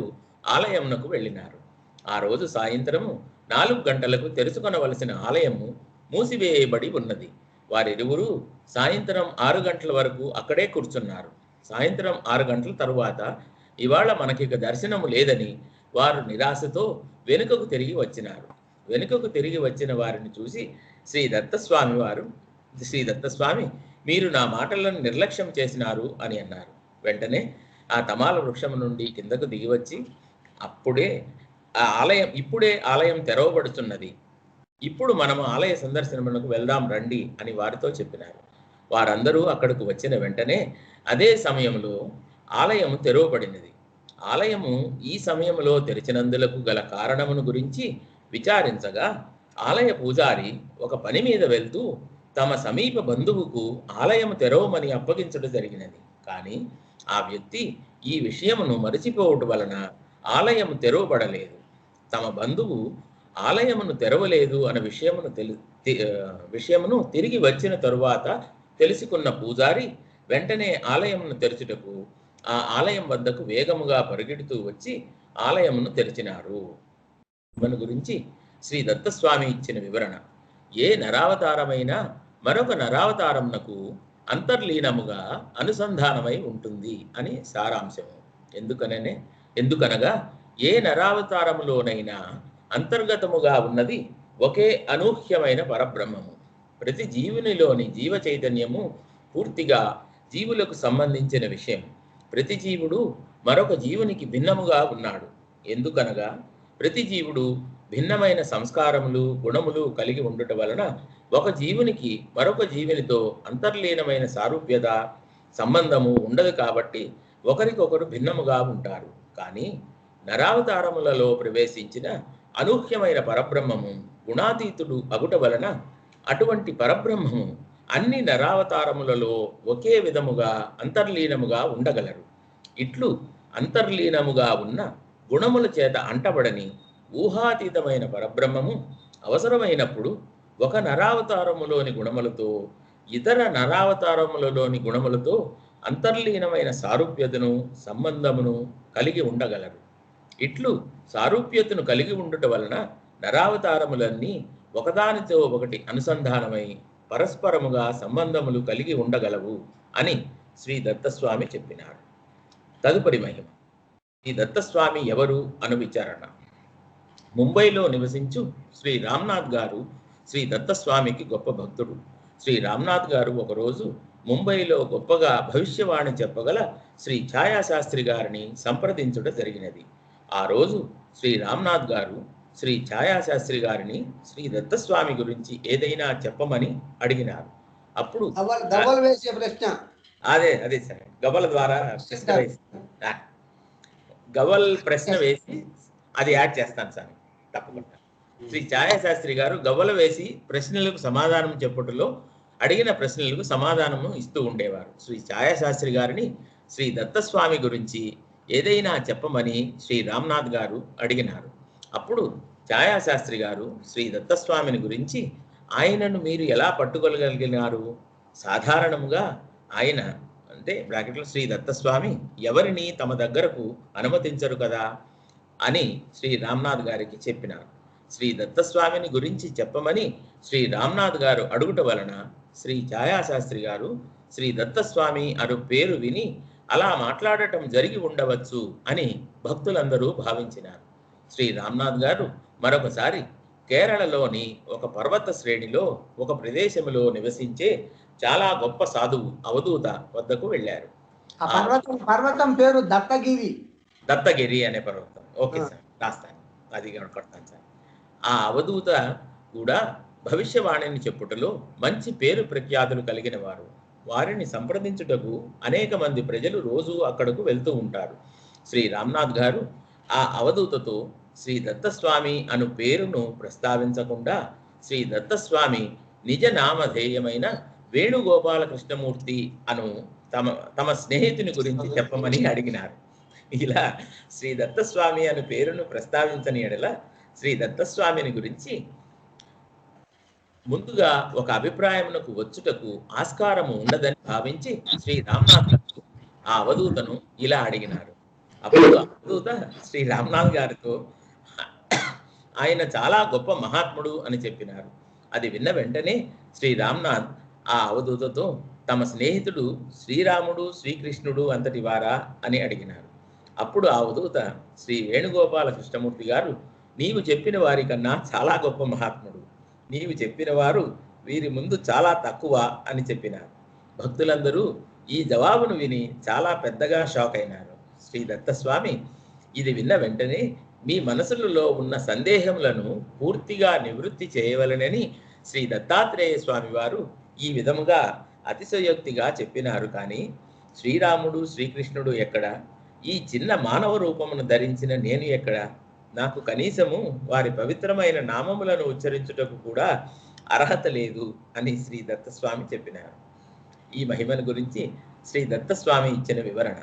ఆలయమునకు వెళ్ళినారు. ఆ రోజు సాయంత్రము 4 గంటలకు తెరుచుకొనవలసిన ఆలయము మూసివేయబడి ఉన్నది. వారిరువురు సాయంత్రం 6 గంటల వరకు అక్కడే కూర్చున్నారు. సాయంత్రం 6 గంటల తరువాత ఇవాళ మనకిక దర్శనము లేదని వారు నిరాశతో వెనుకకు తిరిగి వచ్చినారు. వెనుకకు తిరిగి వచ్చిన వారిని చూసి శ్రీ దత్తస్వామి మీరు నా మాటలను నిర్లక్ష్యం చేసినారు అని అన్నారు. వెంటనే ఆ తమాల వృక్షము నుండి కిందకు దిగి వచ్చి ఇప్పుడే ఆలయం తెరవబడుతున్నది, ఇప్పుడు మనము ఆలయ సందర్శనమునకు వెళ్దాం రండి అని వారితో చెప్పినారు. వారందరూ అక్కడకు వచ్చిన వెంటనే అదే సమయంలో ఆలయము తెరవబడినది. ఆలయము ఈ సమయంలో తెరిచినందులకు గల కారణమును గురించి విచారించగా ఆలయ పూజారి ఒక పని మీద వెళ్తూ తమ సమీప బంధువుకు ఆలయము తెరవమని అప్పగించడం జరిగినది. కానీ ఆ వ్యక్తి ఈ విషయమును మరచిపోవటం వలన ఆలయము తెరవబడలేదు. తమ బంధువు ఆలయమును తెరవలేదు అన్న విషయమును తిరిగి వచ్చిన తరువాత తెలుసుకున్న పూజారి వెంటనే ఆలయమును తెరచుటకు ఆ ఆలయం వద్దకు వేగముగా పరిగెడుతూ వచ్చి ఆలయమును తెరిచినారు. మన గురించి శ్రీ దత్తస్వామి ఇచ్చిన వివరణ ఏ నరావతారమైనా మరొక నరావతారమునకు అంతర్లీనముగా అనుసంధానమై ఉంటుంది అని సారాంశము. ఎందుకనగా ఏ నరావతారములోనైనా అంతర్గతముగా ఉన్నది ఒకే అనూహ్యమైన పరబ్రహ్మము. ప్రతి జీవునిలోని జీవ చైతన్యము పూర్తిగా జీవులకు సంబంధించిన విషయం. ప్రతి జీవుడు మరొక జీవునికి భిన్నముగా ఉన్నాడు. ఎందుకనగా ప్రతి జీవుడు భిన్నమైన సంస్కారములు గుణములు కలిగి ఉండటం వలన ఒక జీవునికి మరొక జీవునితో అంతర్లీనమైన సారూప్యత సంబంధము ఉండదు. కాబట్టి ఒకరికొకరు భిన్నముగా ఉంటారు. కానీ నరావతారములలో ప్రవేశించిన అనూహ్యమైన పరబ్రహ్మము గుణాతీతుడు అగుట వలన అటువంటి పరబ్రహ్మము అన్ని నరావతారములలో ఒకే విధముగా అంతర్లీనముగా ఉండగలరు. ఇట్లు అంతర్లీనముగా ఉన్న గుణముల చేత అంటబడని ఊహాతీతమైన పరబ్రహ్మము అవసరమైనప్పుడు ఒక నరావతారములోని గుణములతో ఇతర నరావతారములలోని గుణములతో అంతర్లీనమైన సారూప్యతను సంబంధమును కలిగి ఉండగలరు. ఇట్లు సారూప్యతను కలిగి ఉండుట వలన నరావతారములన్నీ ఒకదానితో ఒకటి అనుసంధానమై పరస్పరముగా సంబంధములు కలిగి ఉండగలవు అని శ్రీ దత్తస్వామి చెప్పినారు. తదుపరి మహిమ. ఈ దత్తస్వామి ఎవరు అను విచారణ. ముంబైలో నివసించు శ్రీ రామ్నాథ్ గారు శ్రీ దత్తస్వామికి గొప్ప భక్తుడు. శ్రీ రామ్నాథ్ గారు ఒకరోజు ముంబైలో గొప్పగా భవిష్యవాణి చెప్పగల శ్రీ ఛాయాశాస్త్రి గారిని సంప్రదించుట జరిగినది. ఆ రోజు శ్రీ రామ్నాథ్ గారు శ్రీ ఛాయాశాస్త్రి గారిని శ్రీ దత్తస్వామి గురించి ఏదైనా చెప్పమని అడిగినారు. అప్పుడు అదే సరే గవల్ ద్వారా గవల్ ప్రశ్న వేసి అది యాడ్ చేస్తాను సార్ తప్పకుండా. శ్రీ ఛాయాశాస్త్రి గారు గవ్వలు వేసి ప్రశ్నలకు సమాధానం చెప్పుటలో అడిగిన ప్రశ్నలకు సమాధానము ఇస్తూ ఉండేవారు. శ్రీ ఛాయాశాస్త్రి గారిని శ్రీ దత్తస్వామి గురించి ఏదైనా చెప్పమని శ్రీ రామ్నాథ్ గారు అడిగినారు. అప్పుడు ఛాయాశాస్త్రి గారు శ్రీ దత్తస్వామిని గురించి ఆయనను మీరు ఎలా పట్టుకోగలిగినారు? సాధారణంగా ఆయన అంటే బ్రాకెట్లో శ్రీ దత్తస్వామి ఎవరిని తమ దగ్గరకు అనుమతించరు కదా అని శ్రీ రామ్నాథ్ గారికి చెప్పినారు. శ్రీ దత్తస్వామిని గురించి చెప్పమని శ్రీ రామ్నాథ్ గారు అడుగుట వలన శ్రీ ఛాయాశాస్త్రి గారు శ్రీ దత్తస్వామి అను పేరు విని అలా మాట్లాడటం జరిగి ఉండవచ్చు అని భక్తులందరూ భావించినారు. శ్రీ రామ్నాథ్ గారు మరొకసారి కేరళలోని ఒక పర్వత శ్రేణిలో ఒక ప్రదేశంలో నివసించే చాలా గొప్ప సాధువు అవధూత వద్దకు వెళ్ళారు. పర్వతం పేరు దత్తగిరి అనే పర్వతం. ఓకే సార్, రాస్తాను, అది కొడతాను సార్. ఆ అవధూత కూడా భవిష్యవాణిని చెప్పుటలో మంచి పేరు ప్రఖ్యాతులు కలిగిన వారు. వారిని సంప్రదించుటకు అనేక మంది ప్రజలు రోజు అక్కడకు వెళ్తూ ఉంటారు. శ్రీ రామ్నాథ్ గారు ఆ అవధూతతో శ్రీ దత్తస్వామి అను పేరును ప్రస్తావించకుండా శ్రీ దత్తస్వామి నిజ నామధేయమైన వేణుగోపాల కృష్ణమూర్తి అను తమ స్నేహితుని గురించి చెప్పమని అడిగినారు. ఇలా శ్రీ దత్తస్వామి అను పేరును ప్రస్తావించని ఎడల శ్రీ దత్తస్వామిని గురించి ముందుగా ఒక అభిప్రాయమునకు వచ్చుటకు ఆస్కారము ఉండదని భావించి శ్రీ రామ్నాథ్ ఆ అవధూతను ఇలా అడిగినారు. అప్పుడు అవధూత శ్రీ రామ్నాథ్ గారితో ఆయన చాలా గొప్ప మహాత్ముడు అని చెప్పినారు. అది విన్న వెంటనే శ్రీ రామ్నాథ్ ఆ అవధూతతో తమ స్నేహితుడు శ్రీరాముడు శ్రీకృష్ణుడు అంతటి వారా అని అడిగినారు. అప్పుడు ఆ అవధూత శ్రీ వేణుగోపాల కృష్ణమూర్తి గారు, నీవు చెప్పిన వారి కన్నా చాలా గొప్ప మహాత్ముడు, నీవు చెప్పిన వారు వీరి ముందు చాలా తక్కువ అని చెప్పినారు. భక్తులందరూ ఈ జవాబును విని చాలా పెద్దగా షాక్ అయినారు. శ్రీ దత్తస్వామి ఇది విన్న వెంటనే మీ మనసులలో ఉన్న సందేహములను పూర్తిగా నివృత్తి చేయవలనని శ్రీ దత్తాత్రేయ స్వామి వారు ఈ విధముగా అతిశయోక్తిగా చెప్పినారు. కానీ శ్రీరాముడు శ్రీకృష్ణుడు ఎక్కడ, ఈ చిన్న మానవ రూపమును ధరించిన నేను ఎక్కడ, నాకు కనీసము వారి పవిత్రమైన నామములను ఉచ్చరించుటకు కూడా అర్హత లేదు అని శ్రీ దత్తస్వామి చెప్పినారు. ఈ మహిమను గురించి శ్రీ దత్తస్వామి ఇచ్చిన వివరణ: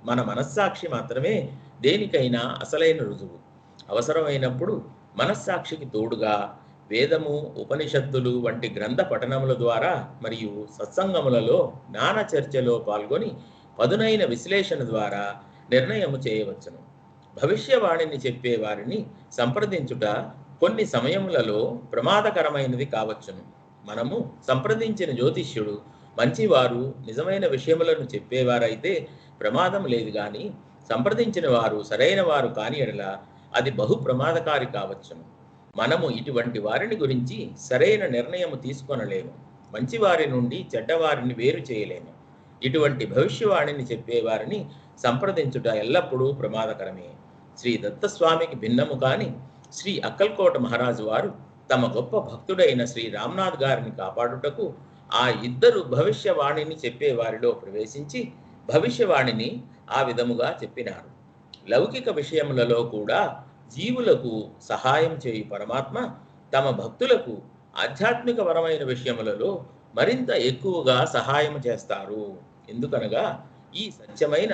మన మనస్సాక్షి మాత్రమే దేనికైనా అసలైన రుజువు. అవసరమైనప్పుడు మనస్సాక్షికి తోడుగా వేదము, ఉపనిషత్తులు వంటి గ్రంథ పఠనముల ద్వారా మరియు సత్సంగములలో జ్ఞాన చర్చలో పాల్గొని పదునైన విశ్లేషణ ద్వారా నిర్ణయము చేయవచ్చును. భవిష్యవాణిని చెప్పే వారిని సంప్రదించుట కొన్ని సమయములలో ప్రమాదకరమైనది కావచ్చును. మనము సంప్రదించిన జ్యోతిష్యుడు మంచివారు, నిజమైన విషయములను చెప్పేవారైతే ప్రమాదం లేదు. కానీ సంప్రదించిన వారు సరైన వారు కాని ఎడల అది బహు ప్రమాదకారి కావచ్చును. మనము ఇటువంటి వారిని గురించి సరైన నిర్ణయం తీసుకొనలేము. మంచివారి నుండి చెడ్డవారిని వేరు చేయలేము. ఇటువంటి భవిష్యవాణిని చెప్పేవారిని సంప్రదించుట ఎల్లప్పుడూ ప్రమాదకరమే. శ్రీ దత్తస్వామికి భిన్నము కాని శ్రీ అక్కల్కోట మహారాజు వారు తమ గొప్ప భక్తుడైన శ్రీ రామ్నాథ్ గారిని కాపాడుటకు ఆ ఇద్దరు భవిష్యవాణిని చెప్పేవారిలో ప్రవేశించి భవిష్యవాణిని ఆ విధముగా చెప్పినారు. లౌకిక విషయములలో కూడా జీవులకు సహాయం చేయు పరమాత్మ తమ భక్తులకు ఆధ్యాత్మికపరమైన విషయములలో మరింత ఎక్కువగా సహాయం చేస్తారు. ఎందుకనగా ఈ సత్యమైన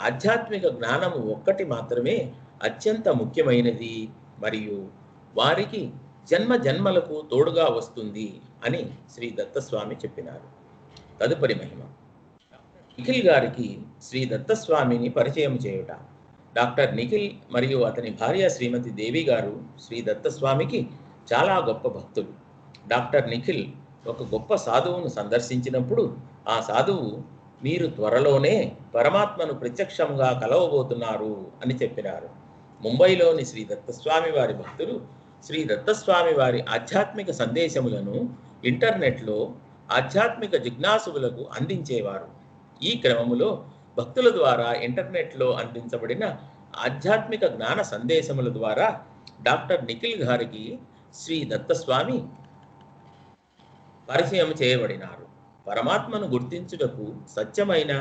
ఆధ్యాత్మిక జ్ఞానము ఒక్కటి మాత్రమే అత్యంత ముఖ్యమైనది మరియు వారికి జన్మ జన్మలకు తోడుగా వస్తుంది అని శ్రీ దత్తస్వామి చెప్పినారు. తదుపరి మహిమ: నిఖిల్ గారికి శ్రీ దత్తస్వామిని పరిచయం చేయుట. డాక్టర్ నిఖిల్ మరియు అతని భార్య శ్రీమతి దేవి గారు శ్రీ దత్తస్వామికి చాలా గొప్ప భక్తులు. డాక్టర్ నిఖిల్ ఒక గొప్ప సాధువును సందర్శించినప్పుడు ఆ సాధువు, మీరు త్వరలోనే పరమాత్మను ప్రత్యక్షంగా కలవబోతున్నారు అని చెప్పినారు. ముంబైలోని శ్రీ దత్తస్వామి వారి భక్తులు శ్రీ దత్తస్వామి వారి ఆధ్యాత్మిక సందేశములను ఇంటర్నెట్లో ఆధ్యాత్మిక జిజ్ఞాసులకు అందించేవారు. ఈ క్రమములో భక్తుల ద్వారా ఇంటర్నెట్లో అందించబడిన ఆధ్యాత్మిక జ్ఞాన సందేశముల ద్వారా డాక్టర్ నిఖిల్ గారికి శ్రీ దత్తస్వామి పరిచయం చేయబడినారు. పరమాత్మను గుర్తించుటకు సత్యమైన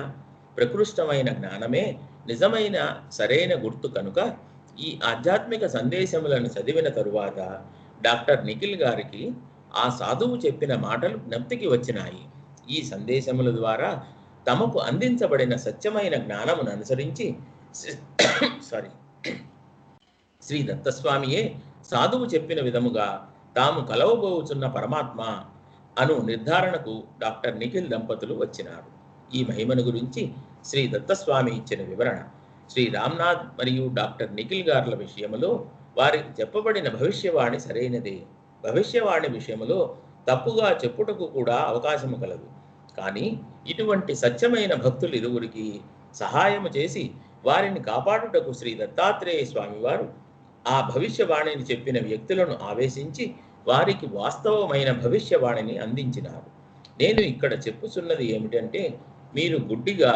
ప్రకృష్టమైన జ్ఞానమే నిజమైన సరైన గుర్తు కనుక ఈ ఆధ్యాత్మిక సందేశములను చదివిన తరువాత డాక్టర్ నిఖిల్ గారికి ఆ సాధువు చెప్పిన మాటలు జ్ఞప్తికి వచ్చినాయి. ఈ సందేశముల ద్వారా తమకు అందించబడిన సత్యమైన జ్ఞానమును అనుసరించి శ్రీ దత్తస్వామియే సాధువు చెప్పిన విధముగా తాము కలవబోచున్న పరమాత్మ అను నిర్ధారణకు డాక్టర్ నిఖిల్ దంపతులు వచ్చినారు. ఈ మహిమను గురించి శ్రీ దత్తస్వామి ఇచ్చిన వివరణ: శ్రీ రామ్నాథ్ మరియు డాక్టర్ నిఖిల్ గారుల విషయములో వారికి చెప్పబడిన భవిష్యవాణి సరైనదే. భవిష్యవాణి విషయములో తప్పుగా చెప్పుటకు కూడా అవకాశము కలదు. కానీ ఇటువంటి సత్యమైన భక్తులు ఇరువురికి సహాయము చేసి వారిని కాపాడుటకు శ్రీ దత్తాత్రేయ స్వామి వారు ఆ భవిష్యవాణిని చెప్పిన వ్యక్తులను ఆవేశించి వారికి వాస్తవమైన భవిష్యవాణిని అందించినారు. నేను ఇక్కడ చెప్పుచున్నది ఏమిటంటే, మీరు గుడ్డిగా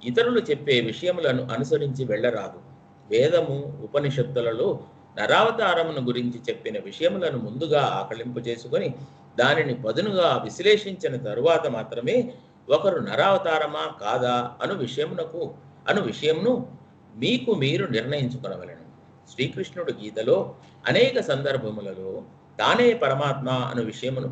ఇతరులు చెప్పే విషయములను అనుసరించి వెళ్ళరాదు. వేదము, ఉపనిషత్తులలో నరావతారమును గురించి చెప్పిన విషయములను ముందుగా ఆకలింపు చేసుకొని దానిని పదునుగా విశ్లేషించిన తరువాత మాత్రమే ఒకరు నరావతారమా కాదా అను విషయమును మీకు మీరు నిర్ణయించుకొనవలెను. శ్రీకృష్ణుడు గీతలో అనేక సందర్భములలో తానే పరమాత్మ అను విషయమును